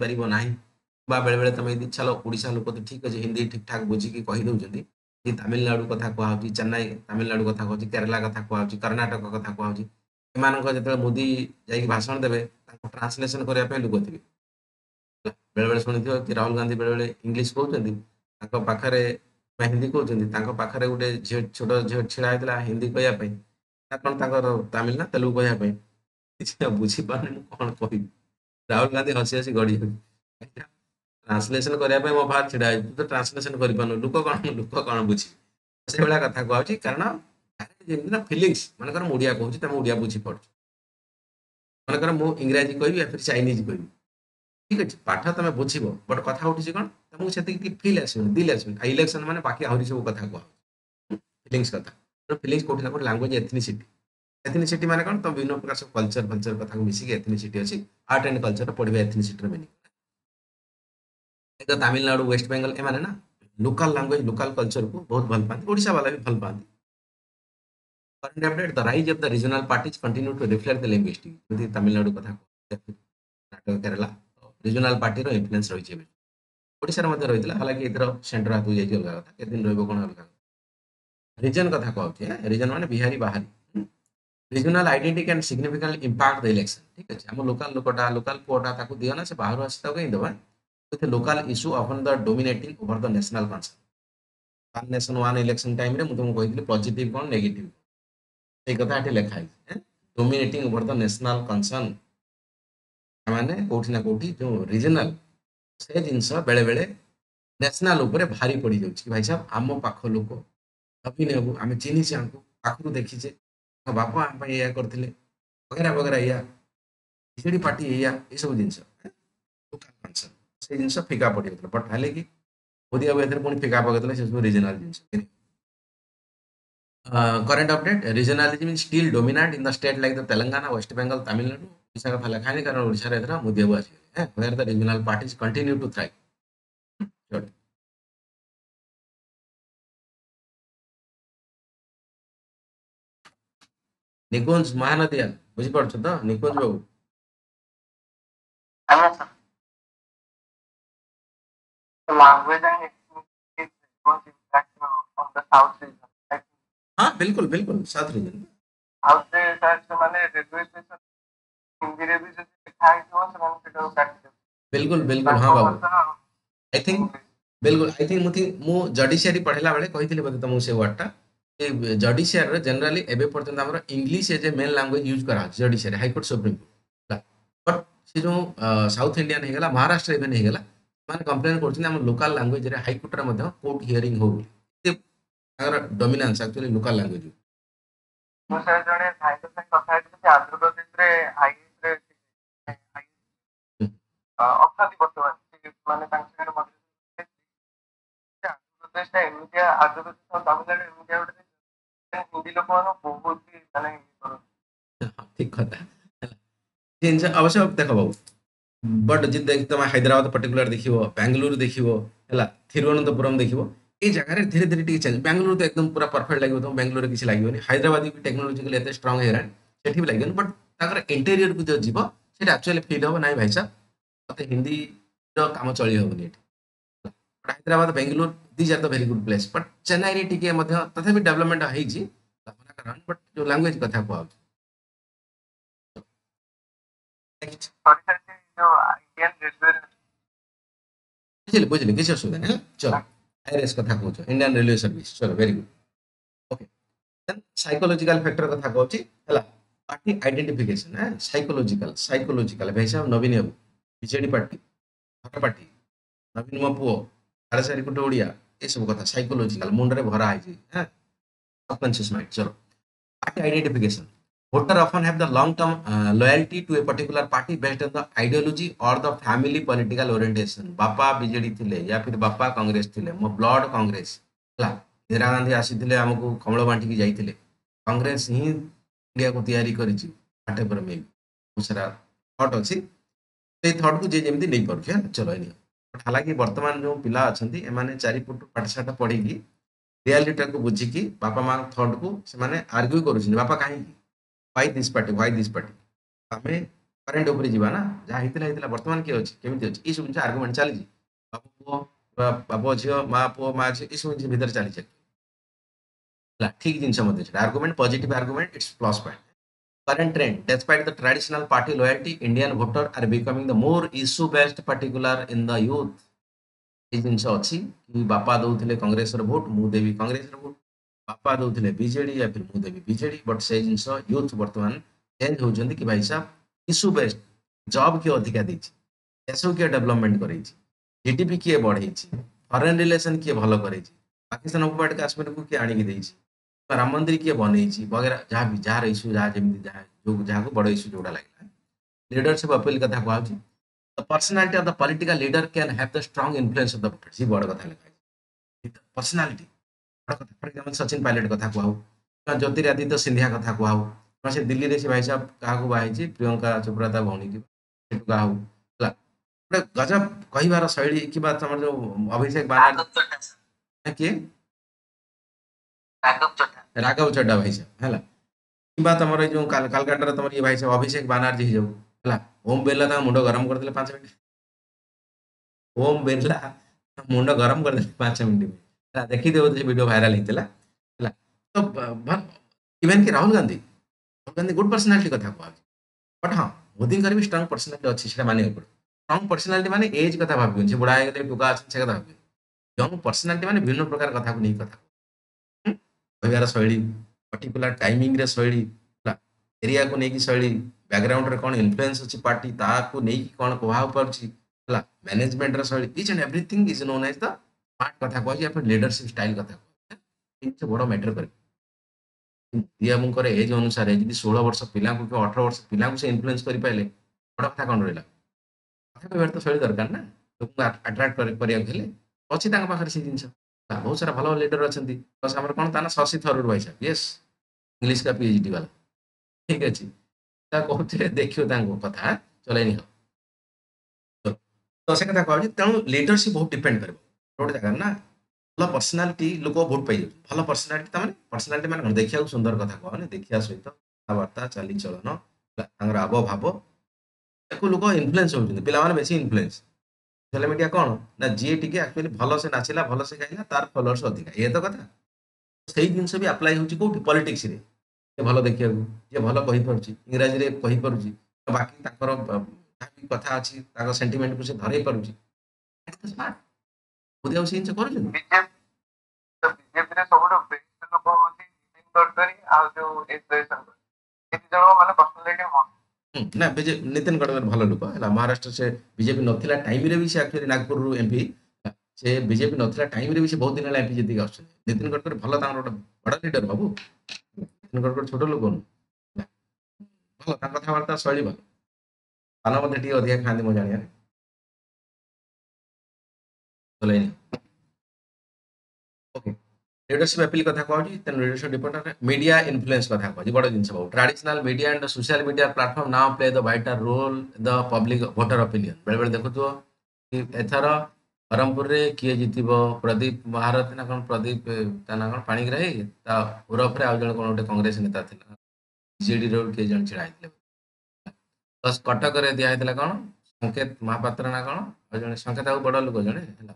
बेले बेले तुम यदि चलो ओडिशा लोक तो ठीक अच्छे हिंदी ठीक ठाक बुझिकी कहीदे तमिलनाडु कथा कहूँ चेन्नई तमिलनाडु कथा कहूँ केरला कथा कहूँ कर्णाटक कथा कहूँ एम जो मोदी जा भाषण देवे ट्रांसलेसन करने लोक थे बेले बेले शुणी कि राहुल गांधी बेले बेले इंग्लीश कहते पाखे ହିନ୍ଦୀ କହୁଛନ୍ତି ତାଙ୍କ ପାଖରେ ଗୋଟେ ଝିଅ ଛୋଟ ଝିଅ ଛିଡା ହେଇଥିଲା ହିନ୍ଦୀ କହିବା ପାଇଁ ନା କଣ ତାଙ୍କର ତାମିଲ ନା ତେଲୁଗୁ କହିବା ପାଇଁ କିଛି ବୁଝିପାରୁନି ମୁଁ କଣ କହିବି। ରାହୁଲ ଗାନ୍ଧୀ ହସି ହସି ଗଡି ଯାଉଛି ଟ୍ରାନ୍ସଲେସନ କରିବା ପାଇଁ ମୋ ବାହାର ଛିଡା ହେଇଛି ତୁ ତ ଟ୍ରାନ୍ସଲେସନ କରିପାରୁନୁ ଲୋକ କଣ ବୁଝିବେ ସେଇଭଳିଆ କଥା କୁହାଉଛି କାରଣ ଯେମିତି ନା ଫିଲିଙ୍ଗସ୍ ମନେକର ମୁଁ ଓଡିଆ କହୁଛି ତମେ ଓଡିଆ ବୁଝିପାରୁଛ ମନେକର ମୁଁ ଇଂରାଜୀ କହିବି या फिर ଚାଇନିଜ କହିବି ଠିକ ଅଛି ପାଠ ତମେ ବୁଝିବ ବଟ୍ କଥା ଉଠିଛି କଣ ତମକୁ ସେତିକି ଟିକେ ଫିଲ୍ ଆସିବନି ଦିଲ୍ ଆସିବନି ଇଲେକ୍ସନ ମାନେ ବାକି ଆହୁରି ସବୁ କଥା କୁହା ଫିଲିଙ୍ଗସ୍ କଥା ଫିଲିଙ୍ଗସ୍ କୋଉଠି ନା କୋଉଠି ଲାଙ୍ଗୁଏଜ ଏଥନିସିଟି ଏଥନିସିଟି ମାନେ କଣ ତ ବିଭିନ୍ନ ପ୍ରକାର ସବୁ କଲଚର କଥାକୁ ମିଶିକି ଏଥନିସିଟି ଅଛି ଆର୍ଟ ଆଣ୍ଡ କଲଚର ପଢିବା ଏଥନିସିଟିର ମିନିଂ ତ ତାମିଲନାଡୁ ୱେଷ୍ଟ ବେଙ୍ଗଲ ଏମାନେ ନା ଲୋକାଲ ଲାଙ୍ଗୁଏଜ ଲୋକାଲ କଲଚରକୁ ବହୁତ ଭଲ ପାଆନ୍ତି ଓଡିଶା ବାଲା ବି ଭଲ ପାଆନ୍ତି current update the rise of the regional parties continue to reflect the linguistic ଯେମିତି ତାମିଲନାଡୁ କଥା କର୍ଣ୍ଣାଟକ କେରଳ ରିଜନାଲ ପାର୍ଟିର ଇନଫ୍ଲୁଏନ୍ସ ରହିଛି ଏବେ ଓଡିଶାରେ ମଧ୍ୟ ରହିଥିଲା ହାଲାକି ଏଥର ସେଣ୍ଟର ହାତକୁ ଯାଇଛି ଅଲଗା କଥା କେତେ ଦିନ ରହିବ କଣ ଅଲଗା ରିଜନ କଥା କହୁଛି ରିଜନ ମାନେ ବିହାରୀ ବାହାରୀ regional identity can significantly impact the election ଠିକ ଅଛି ଆମ ଲୋକାଲ ଲୋକଟା ଲୋକାଲ ପୁଅଟା ତାକୁ ଦିଅ ନା ସେ ବାହାରୁ ଆସି ତାକୁ କାହିଁ ଦେବା with a local issue often the dominating over the national concern one nation one election time ରେ ମୁଁ ତୁମକୁ କହିଥିଲି ପଜିଟିଭ କଣ ନେଗେଟିଭ এই কথা এଠି ଲେଖା ହେଇଛି dominating over the national concern ମାନେ କୋଉଠି ନା କୋଉଠି ଯୋଉ ରିଜନାଲ ସେ ଜିନିଷ ବେଳେ ବେଳେ ନ୍ୟାସନାଲ ଉପରେ ଭାରି ପଡିଯାଉଛି ଭାଇ ସାହେବ ଆମ ପାଖ ଲୋକ ଅଭିନୟକୁ ଆମେ ଚିହ୍ନିଛେ ଆମକୁ ପାଖରୁ ଦେଖିଛେ ମୋ ବାପା ଆମ ପାଇଁ ଏଇଆ କରିଥିଲେ ବଗେରା ବଗେରା ଏଇଆ ବିଜେଡି ପାର୍ଟି ଏଇଆ ଏସବୁ ଜିନିଷ ଲୋକାଲ କନସର୍ନ ସେଇ ଜିନିଷ ଫିକା ପଡିଯାଉଥିଲା ବଟ୍ ହେଲେ କି ମୋଦି ବାବୁ ଏଥିରେ ପୁଣି ଫିକା ପକେଇଥିଲେ ସେ ସବୁ ରିଜନାଲ ଜିନିଷ current update regionalism is still dominant in the state like the Telangana, West Bengal, Tamil Nadu. Odisha କଥା ଲେଖା ହେଇନି କାରଣ ଓଡିଶାରେ ଏଥର ମୋଦି ବାବୁ ଆସିଗଲେ where the regional parties continue to thrive. Good. Nikunja ମହାନଦିଆ ବୁଝିପାରୁଛ ତ ନିକୁଞ୍ଜ ବାବୁ ଆଜ୍ଞା sir language and ethnicity was impact on the south region. हाँ बिल्कुल बिल्कुल साउथ रीजन ଆଉ ସେ ସାର୍ ସେମାନେ ରେଲୱେ ଷ୍ଟେସନ ହିନ୍ଦୀରେ ବି ଯଦି ଲେଖା ହେଇଥିବ ସେମାନେ ସେଟାକୁ କାଟିଦେବେ बिल्कुल बिल्कुल हाँ ତାଙ୍କ बाबू ଭାଷା आई थिंक बिल्कुल आई थिंक ମୁଁ ଜଡିସିଆରୀ ପଢିଲା ବେଳେ କହିଥିଲି ବୋଧେ ତମକୁ ସେ ୱାର୍ଡଟା ଜଡିସିଆରୀରେ ଜେନେରାଲି ଏବେ ପର୍ଯ୍ୟନ୍ତ ଆମର ଇଂଲିଶ ଏଜ ଏ ମେନ୍ ଲାଙ୍ଗୁଏଜ ୟୁଜ କରାହଉଛି ଜଡିସିଆରୀ ହାଇକୋର୍ଟ ସୁପ୍ରିମକୋର୍ଟ ବଟ୍ ସେ ଯୋଉ ସାଉଥ ଇଣ୍ଡିଆନ ହେଇଗଲା ମହାରାଷ୍ଟ୍ର ଇଭେନ୍ ହେଇଗଲା ସେମାନେ କମ୍ପ୍ଲେନ କରୁଛନ୍ତି ଆମ ଲୋକାଲ ଲାଙ୍ଗୁଏଜରେ ହାଇକୋର୍ଟରେ ମଧ୍ୟ କୋର୍ଟ ହିୟରିଂ ହଉନି ତାଙ୍କର ଡୋମିନାନ୍ସ ଆକ୍ଚୁଆଲି ଲୋକାଲ ଲାଙ୍ଗୁଏଜ ମୁଁ ସାର୍ ଜଣେ ଭାଇଙ୍କ ସାଙ୍ଗେ କଥା ହେଇଥିଲି ସେ ଆନ୍ଧ୍ରପ୍ରଦେଶରେ ଆଇଏଏସରେ ଅଛନ୍ତି ବର୍ତ୍ତମାନ ମାନେ ତାଙ୍କ ସାଙ୍ଗରେ ମଧ୍ୟ ଆନ୍ଧ୍ରପ୍ରଦେଶଟା ଏମିତିଆ ଆନ୍ଧ୍ରପ୍ରଦେଶ ଆଉ ତାମିଲନାଡୁ ଏମିତିଆ ଗୋଟେ ହିନ୍ଦୀ ଲୋକମାନେ ବହୁତ ବି ମାନେ ଠିକ କଥା ଜିନିଷ ଅବଶ୍ୟ ଦେଖ ବାବୁ ବଟ୍ ଯଦି ତମେ ହାଇଦ୍ରାବାଦ ପର୍ଟିକୁଲାର ଦେଖିବ ବାଙ୍ଗାଲୁରୁ ଦେଖିବ ହେଲା ଥିରୁବନନ୍ତପୁରମ ଦେଖିବ এই ଜାଗାରେ ଧୀରେ ଧୀରେ ଟିକେ ଚେଞ୍ଜ ବାଙ୍ଗାଲୁରୁ ତ ଏକଦମ ପୁରା ପରଫେକ୍ଟ ଲାଗିବ ତମ ବାଙ୍ଗାଲୁରୁରେ କିଛି ଲାଗିବନି ହାଇଦ୍ରାବାଦ ବି ଟେକ୍ନୋଲୋଜିକାଲି ଏତେ ଷ୍ଟ୍ରଙ୍ଗ ହେଇଗଲାଣି ସେଠି ବି ଲାଗିବନି ବଟ୍ ତାଙ୍କର ଇଣ୍ଟେରିୟରକୁ ଯଦି ଯିବ ସେଟା ଆକ୍ଚୁଆଲି ଫିଲ୍ ହବ ନାହିଁ ଭାଇ ସାର୍ ମତେ ହିନ୍ଦୀର କାମ ଚଳି ହବନି ଏଠି Hyderabad Bengaluru these are the very good place but ଚେନ୍ନାଇରେ ଟିକେ ମଧ୍ୟ ତଥାପି ଡେଭଲପମେଣ୍ଟ ହେଇଛି ବଟ୍ ଯୋଉ ଲାଙ୍ଗୁଏଜ କଥା କୁହାହଉଛି ନେକ୍ସଟ ଇଣ୍ଡିଆନ ରେଲୱେ ବୁଝିଲି ବୁଝିଲି କିଛି ଅସୁବିଧା ନାହିଁ ଚलो ଆଇଆରଏସ୍ କଥା କହୁଛ ଇଣ୍ଡିଆନ ରେଲୱେ ସର୍ଭିସ ଚलो very good okay then psychological factor କଥା କହୁଛି ହେଲା ପାର୍ଟି ଆଇଡେଣ୍ଟିଫିକେସନ ସାଇकोलॉजिकल ଭାଇ ସାହେବ ନବୀନ ବାବୁ ବିଜେଡି ପାର୍ଟି ଘର ପାର୍ଟି ନବୀନ ମୋ ପୁଅ ସାଢେ ଚାରି କୋଟି ଓଡିଆ ଏସବୁ କଥା ସାଇकोलॉजिकल ମୁଣ୍ଡରେ ଭରା ହେଇଛି ସବକନସିୟସ୍ ମାଇଣ୍ଡ ଚलो party identification voter often have the long term loyalty to a particular party based on the ideology or the family political orientation बापा बीजेडी थिले या फिर बापा कांग्रेस थिले मो ब्लड कांग्रेस ହେଲା इंदिरा गांधी ଆସିଥିଲେ ଆମକୁ କମଳ ବାଣ୍ଟିକି ଯାଇଥିଲେ कांग्रेस ହିଁ ଇଣ୍ଡିଆକୁ ତିଆରି କରିଛି ଆଟେ ପରେ ମେ ବହୁତ ସାରା ଥଟ୍ ଅଛି ସେଇ ଥଟ୍କୁ ଯିଏ ଯେମିତି ନେଇପାରୁଛି ଚलो ଏନି ହାଲାକି ବର୍ତ୍ତମାନ ଯୋଉ ପିଲା ଅଛନ୍ତି ଏମାନେ ଚାରିପଟୁ ପାଠଶାଠ ପଢିକି ରିଆଲିଟିକୁ ବୁଝିକି ବାପା ମାଙ୍କ ଥଟ୍କୁ ସେମାନେ ଆର୍ଗ୍ୟୁ କରୁଛନ୍ତି ବାପା କାହିଁକି why this party ଆମେ କରେଣ୍ଟ ଉପରେ ଯିବା ନା ଯାହା ହେଇଥିଲା ହେଇଥିଲା ବର୍ତ୍ତମାନ କିଏ ଅଛି କେମିତି ଅଛି ଏଇ ସବୁ ଜିନିଷ ଆର୍ଗୁମେଣ୍ଟ ଚାଲିଛି ବାପୁ ପୁଅ ବାପ ଝିଅ ମା ପୁଅ ମା ଝିଅ ଏସବୁ ଜିନିଷ ଭିତରେ ଚାଲିଛି ହେଲା ଠିକ ଜିନିଷ ମଧ୍ୟ ସେଟା argument positive argument it's plus point current trend despite the traditional party loyalty Indian voter are becoming the more issue based particular in the youth ये जिनस अच्छी कि बापा दौले कांग्रेस भोट मु देवी कांग्रेस भोट बापा दौले बीजेडी या फिर मु देवी बीजेडी बट से जिनस यूथ बर्तमान चेंज होती कि भाई साहब इश्यू बेस्ड जॉब किए अधिका देती देश किए डेवलपमेंट कर जीडीपी किए बढ़े फरेन रिलेशन किए भल कर पाकिस्तान ऑक्युपाइड काश्मीर को किए आणिकी देछि राम मंदिर किए बनई वगैरह जहाँ भी जार इश्यू जहाँ जमी जहाँ को बड़ इश्यू जोड़ा लगे लीडरशिप अपील कथा कहूँ the personality of the political leader can have the strong influence of the voter सी बड़ कथा लिखा पर्सनालीटी बड़ कथा फॉर एग्जांपल सचिन पायलट कथा कहू ज्योतिरादित्य सिंधिया कथा कहू से दिल्ली रे से भाई साहब क्या बाहरी प्रियंका चोपड़ा ता भौणी की कहू गोटे गजब कहबार शैली कि तुम जो अभिषेक बानर्जी किए राघव चड्डा भाई साहब है कि तुम जो कालकाटा तुम ये भाई साहब अभिषेक बानर्जी हो जाऊ ओम बिरला मुंड गरम करदे 5 मिनट ओम बिरला मुंड गरम करदे 5 मिनट में देखी देव वीडियो भाइराल होता है तो इवन कि राहुल गांधी गुड पर्सनालीटी कथा कहूँ बट हाँ मोदी भी स्ट्रांग पर्सनालीटी अच्छी से मानिक पड़े स्ट्रांग पर्सनालीटी माने एज कथा भाव बुढ़ा हो टुका अच्छे से कथा भाव यंग पर्सनालीटी माने विभिन्न प्रकार कथा को नहीं कथा कहबार शैली पर्टिकुलर टाइमिंग रे शैली एरिया को लेकिन शैली बैकग्राउंड रे कौन इन्फ्लुएंस अच्छी पार्टी ताकू नहीं कौन प्रभाव पड़ुछि मैनेजमेंट शैली each and everything is known as the smart कथा कहूँ या फिर लीडरशिप स्टाइल कथा कहूँ बड़ मैटर करे एज अनुसार यदि 16 वर्ष पिला 18 वर्ष पिला से इन्फ्लुएंस कर पारे बड़ कथा कौन रहा कथा कहबार तो शैली दरकार ना लोक अट्राक्ट करने अच्छी पाखे से जिन बहुत सारा भल लीडर अच्छा बस आम कौन ता ना शशि थरूर भाई साहब यस इंग्लिश का पीएचडी वाला ठीक अच्छे कहते देखियो कथा चलैनी हो तो से कथा कहूँ तेणु लीडरशिप बहुत डिपेंड कर गोटे जगह ना भल पर्सनालीटी लोक भोट पाई भल पर्सनालीटी मैंने देखा सुंदर कथा कहने देखा सहित कथबार्ता चालीचलन आव भाव लोक इन्फ्लुएंस होती पे बेस इन्फ्लुएंस सोशल मीडिया कौन ना जी टी एक्चुअली भल से नाचिला भल से गाइला तार फॉलोअर्स अधिका ये तो कथा से जिनस भी अप्लाई होती पॉलिटिक्स रे भल देखा जी भल कहीपी इंग्राजी में कहीपी बाकी कथा अच्छी सेंटिमेंट को से धरई पार्टी मोदी से जिन कर ना नितिन गडकरी भल लोक है महाराष्ट्र से बीजेपी नथिला टाइम रे भी से एक्चुअली नागपुर एमपी से बीजेपी नथिला टाइम रे भी से बहुत दिन एमपी जीत आस नितिन गडकरी भल बड़ लीडर बाबू नितिन गडकरी छोट लोक भल कथबार्ता शैली भल पान मत अधिका खाती मो जाना ओके लीडरशिप अपील कथा कहूँ लीडरशिप डिपेंड मीडिया इन्फ्लुएंस कथा कहूँ बड़ जिन बहुत traditional media and social media platform now play the vital role the public voter opinion बेले बेले देखुव कि एथर ब्रह्मपुर रे किए जीतब प्रदीप महारथी ना कौन प्रदीप ना कौन पाणिग्राही उरफ आउ जन कौन गोटे कांग्रेस नेता था जेडी रोड किए जन छिड़ा प्लस कटक दिखाई कौन संकेत महापात्र ना कौन जन संकेत बड़ लोक जड़े है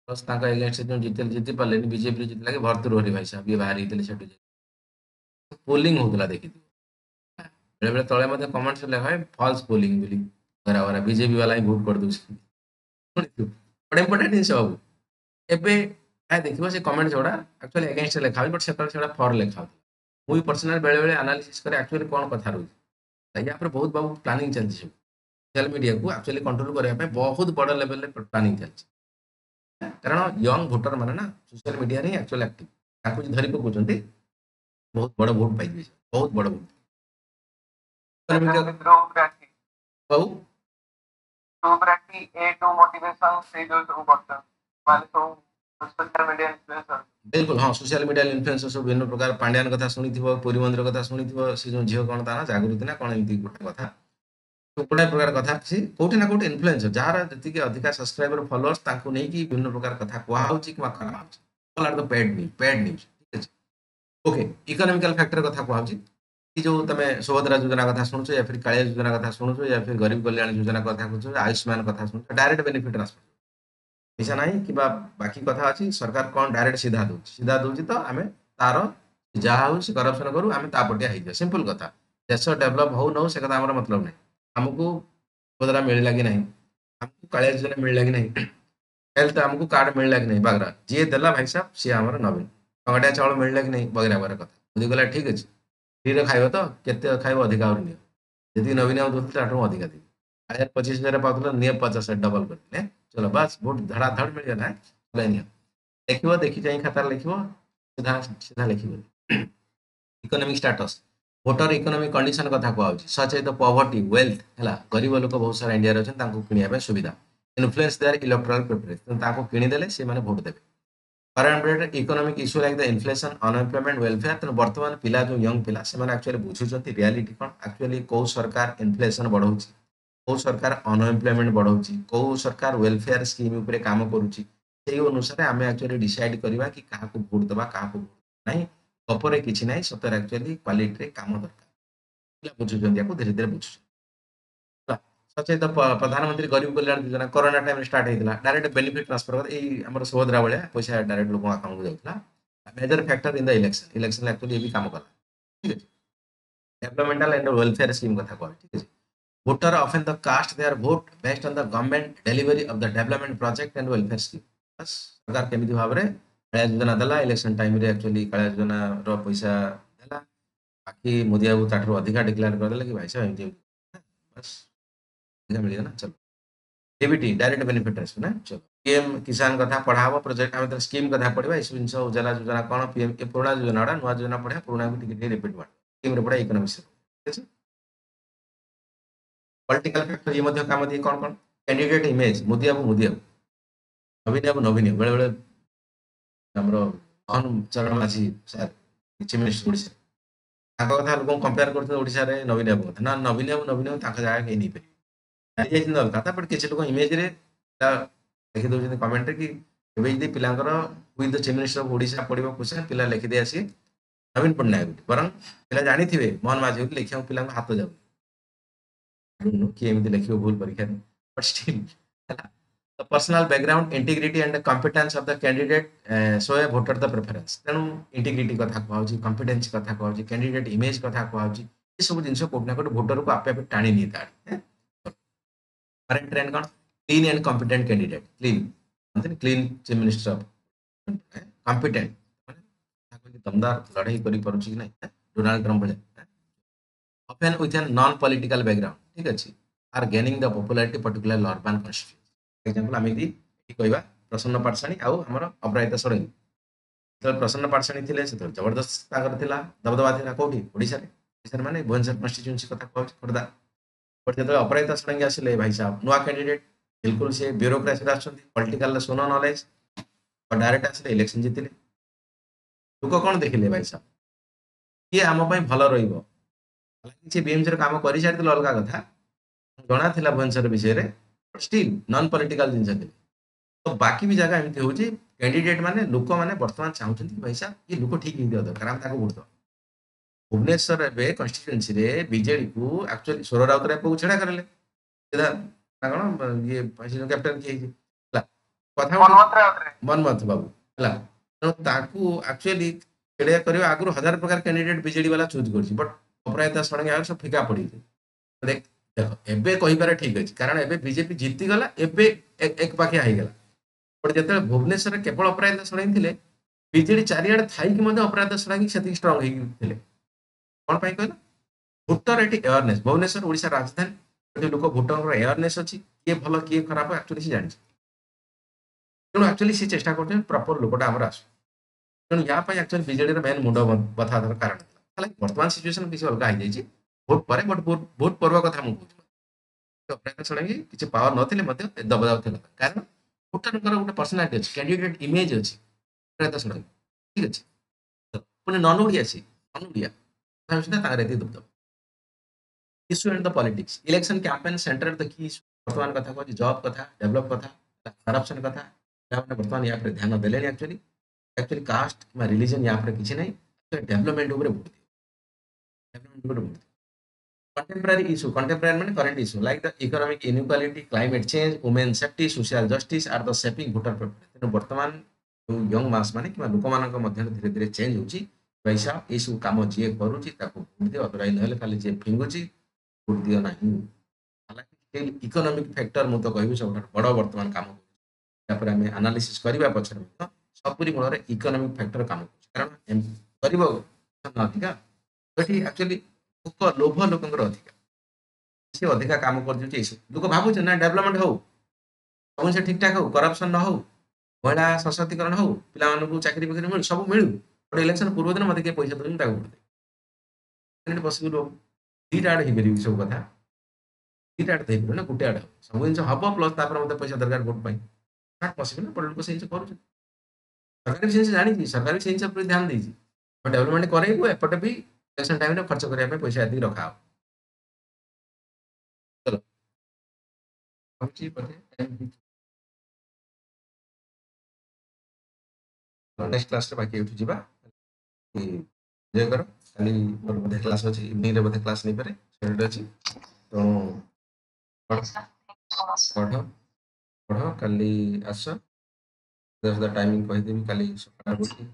प्लस एगेन्स्ट जो जीति पारे बीजेपी जीत लगे भरतुर हरि भाई साहब ये बाहर से पोलिंग होता देखी बेले बेले तले कमेंट्स लिखा फल्स पोलिंग बोली घरा घरा बीजेपी वाला ही भोट कर दूसरी बड़ा इंपोर्टेंट जिन बाबू एवं देखो से कमेंट जोड़ा एक्चुअली एगेन्स्ट लिखा बट से फर लिखा मुझे पर्सनाल बेले बेले एनालिसिस करे एक्चुअली कौन कथा रोज या बहुत बाबू प्लानिंग चलती सब सोशल मीडिया को एक्चुअली कंट्रोल करने बहुत बड़ लेवल प्लानिंग चलती कारण यंग भोटर माने ना सोशल मीडिया रे एक्चुअल एक्टिव धरी पकाउछन्ती बहुत बड़ वोट पाइबे बहुत बड़ वोट बहु मोटिवेशन से जो सब करता माने तो सोशल मीडिया इन्फ्लुएंसर बिल्कुल हाँ सोशल मीडिया इन्फ्लुएंसर सब विभिन्न प्रकार पांड्यान कथा सुनिथिबो पुरी मंदिर कथा सुनिथिबो से जो झियो कोन ता ना जागृति ना कोन एमती गोटे कथा गोटे प्रकार कथा सी कोठी ना कोठी इन्फ्लुएंसर जार जति अधिका सब्सक्राइबर फॉलोअर्स तांको नै कि विभिन्न प्रकार कथा कोहा होची कि करा होची all are the paid news ठीक अछि ओके इकोनॉमिकल फैक्टर कथा कोहा होची कि जो तमे सुभद्रा योजना कथा सुनछो या फिर कालिया योजना कथा सुनछो या फिर गरीब कल्याण योजना कथा सुनछो आयुष्मान कथा सुनछो डायरेक्ट बेनिफिट ट्रांसफर पैसा नहीं कि बाकी कथा अच्छी सरकार कौन डायरेक्ट सीधा दूसरी तो आम तार जहाँ हो करप्शन करूँ आम तापटिया हो सिंपल कथा देश डेभलप हो न से कथा मतलब नहीं आमको सुभद्रा मिलला कि नहीं आमको कालिया योजना मिलला कि नहीं हेल्थ आमको कार्ड मिलला कि नहीं बागरा जी देला भाई साहब सी आमर नवीन टंगाटिया चाउल मिलला कि नहीं बगैरा बगैरा कथा बुझी गला ठीक अच्छे फ्री खाइब तो केते खाइब अधिका और नियो यदि नवीन बाबू दौर ताठू अधिका देवी 1000 25,000 पाऊला निये 50 डबल कर चलो बस वोट धड़ाधड़ मिल गला चलो नियो देखिबो देखि जाई खाता लिखिबो सीधा सीधा लिखिबो economic status voter economic condition कथा कहउची सचेत पॉवर्टी वेल्थ हैला गरीब लोक बहुत सारा इंडिया रे अछन तांको किनिया पे सुविधा इन्फ्लुएंस देयर इलेक्टोरल प्रेफरेंस तांको किनि देले से माने वोट देबे current period economic issue like the inflation unemployment welfare तेन वर्तमान पिला जो यंग पिला से माने एक्चुअली बुझुचंती रियलिटी कोन एक्चुअली को सरकार इन्फ्लेशन बढ़ाउची को सरकार अनएम्प्लॉयमेंट बढ़ाउची को सरकार वेलफेयर स्कीम ऊपर काम करूची सेही अनुसार आमे एक्चुअली डिसाइड करबा कि काहा को वोट देबा काहा को नहीं गपरे किछि नाही सतर एक्चुअली क्वालिटी रे काम दरकार पिला बुझुचंती याको धीरे धीरे बुझुचंती सचेत प्रधानमंत्री Garib Kalyan Yojana corona time start होता डायरेक्ट बेनिफिट ट्रांसफर कर आम सुभद्रा भाया पैसा डायरेक्ट लोक अकाउंट को जाऊला major factor in the election election actually ये भी काम कला ठीक है डेवलपमेंटल एंड वेलफेयर स्कीम कथा कह ठीक है voter often the cast their vote based on the government delivery of the development project and welfare scheme बस सरकार केमिति भाव रे कालिया योजना देला इलेक्शन टाइम रे एक्चुअली कालिया योजना रो पैसा देला बाकी मोदी बाबू ताठरो अधिका डिक्लेयर कर देला कि भाई साहब एमती बस मिलेगा ना चलो डीबीटी डायरेक्ट बेनिफिट ट्रांसफर ना चलो पीएम किसान कथा पढ़ाबो प्रोजेक्ट आम तो स्कीम कथा पढ़ा इस जिन उजाला योजना कौन पीएम ये पुराणा योजना गुड़ा नुआ योजना पढ़ा पुराणा को टिके रिपीट मार स्कीम रे पढ़ा इकोनॉमिक्स ठीक है पॉलिटिकल फैक्टर ये मध्य काम दिए कौन कौन कैंडिडेट इमेज मोदी बाबू नवीन बाबू नवीन बेले बेले हमरो मोहन चरण माझी सर चीफ मिनिस्टर ओडिशा ताको कथा लोक कंपेयर करते ओडिशा रे नवीन बाबू कथा ना नवीन बाबू ताका जगह कहीं नहीं पारे दरकार बट किसी लोग इमेज रे लिखि दौरान कमेंट कि एवं पिलांकर हुई the chief minister of Odisha पढ़ा क्वेश्चन पिला लिखिदे आसी नवीन पट्टनायक बर पिला जानी थे मोहन माझी लिखा पिला हाथ जाऊ किए एमती लिख भूल परीक्षा but still personal background integrity and competence of the candidate so A voter the preference तेणु इंटीग्रिटी कथा कहूँ कॉम्पिटेंस कथा कहूँ कैंडिडेट इमेज कथा कहूँ ये सब जिन कोटना कोट भोटर को आपे आपे टाणी नहीं था करंट ट्रेंड कौन clean and competent candidate clean chief minister of competent दमदार लड़ाई करी पारुची कि नहीं डोनाल्ड ट्रम्प भले often with an non political background ठीक अच्छे are gaining the popularity particular urban constituency example आम यदि कहवा प्रसन्न पाठशाणी आउ आमर अपराजिता षडंगी जो प्रसन्न पाठशाणी थे से जबरदस्त दबदबा था कौटी ओडिशा माने भुवनेश्वर कन्स्टिट्यूएंसी कथा कहूँ खोर्धा बट जो अपराजिता षडंगी आसिले भाई साहब नुआ कैंडिडेट बिल्कुल से ब्यूरोक्रासी पॉलिटिकल शून नॉलेज और डायरेक्ट आसिले इलेक्शन जीतिले लोक कौन देखिले भाई साहब किए आम भल रही बीएमसी काम कर सारी अलग कथा जना था भुवनेश्वर विषय में स्टिल नॉन पॉलिटिकल जिन तो बाकी भी जगह एमती हूँ कैंडिडेट माने लोक मैंने बर्तमान चाहते भाई साहब ये लोक ठीक नहीं दरकार आम वोट दो भुवनेश्वर ए कन्स्टिट्यूएंसी रे बीजेडी को एक्चुअली स्वर राउत को छेड़ा करें सीधा कौन ये कैप्टन किए कथा मनमोहन बाबू है तेणु एक्चुअली छेड़ा कर आगुरी 1000 प्रकार कैंडिडेट बीजेडी वाला चूज कर बट अपराजिता षडंगी आगे सब फिका पड़ी देख एबे कहीपर ठीक अच्छे कारण एबे बीजेपी जीतीगला एबे एक पाखिया होगला बट जो भुवनेश्वर केवल अपराजिता षडंगी थे बीजेडी चारिआडे थी अपराजिता षडंगी से स्ट्रंग होते कौन कहला भोटर ये अवेयरनेस भुवनेश्वर ओडिशा राजधानी लोक भोटर अवेयरनेस अच्छी किए भल किए खराब एक्चुअली सी जानी तेणु एक्चुअली सी चेष्टा कर प्रॉपर लोकटा आमर आस तेणु या एक्चुअली बीजेडी मेन मुंड बथा कारण था वर्तमान सिचुएसन किसी अलग हो जाए भोट पर बट भोट पर्व कथा मुझे अपराजिता षडंगी किसी पावर नथिले दबदाव थे कारण भोटर गोटे पर्सनालीटी अच्छी कैंडिडेट इमेज अच्छी अपराजिता षडंगी ठीक अच्छे पुणी नन ओडिया सी नन ओडिया दबदब issue and the politics election campaign centre the की वर्तमान कथा कहूँ जॉब कथा डेवलप कथा करप्शन कथा बर्तमान या ध्यान देले एक्चुअली कास्ट कि रिलीजन या किसी ना डेवलपमेंट भोट डेवलपमेंट कंटेम्पररी इश्यू कंटेम्पररी माने current issue like the economic inequality climate change women safety social justice are the shaping voter preference तेणु बर्तमान जो यंग मास माने कि लोक मान धीरे धीरे चेंज होची पैसा ये सब कम जी करुच्ची भोट दियो अदरवाइज ना खाली जी फिंगुची भोट दियो ना हालांकि इकोनॉमिक फैक्टर मुझे कहबी सब बड़ बर्तमान काम तापर आम आनालीसिस करवा पचर सबुरी मूल इकोनॉमिक फैक्टर काम कारण गरीब अधिका ये एक्चुअली भोक लोभ लोक अधिका सी अधिका काम कर लोक भावुचे ना डेवलपमेंट हो सब से ठीक ठाक हो करप्शन न हो महिला सशक्तिकरण हो पिला चाकरी बाकरी मिलू सब मिलू गोटे इलेक्शन पूर्व दिन मत किए पैसा दूसरी भोट पसिबल हो दीटा आड़े हो सब कथा दीटा आड़े ना गोटे आड़े सब जिन हम प्लस मत पैसा दरकार भोट पाई नॉट पॉसिबल ना बड़ लोग से कर सरकार भी जानी सरकार भी से पर ध्यान देती डेवलपमेंट करेबू एपटे भी इलेक्शन टाइम खर्च करने पैसा ये रखा चलो नेक्स्ट क्लास रे बाकी उठी जीवा जय कर खाली मोर बोधे क्लास अछि इवनिंग रे बोधे क्लास नहीं पारे सेट अछि तो पढ़ पढ़ काली आस टाइमिंग कहि देबी काली सकाळ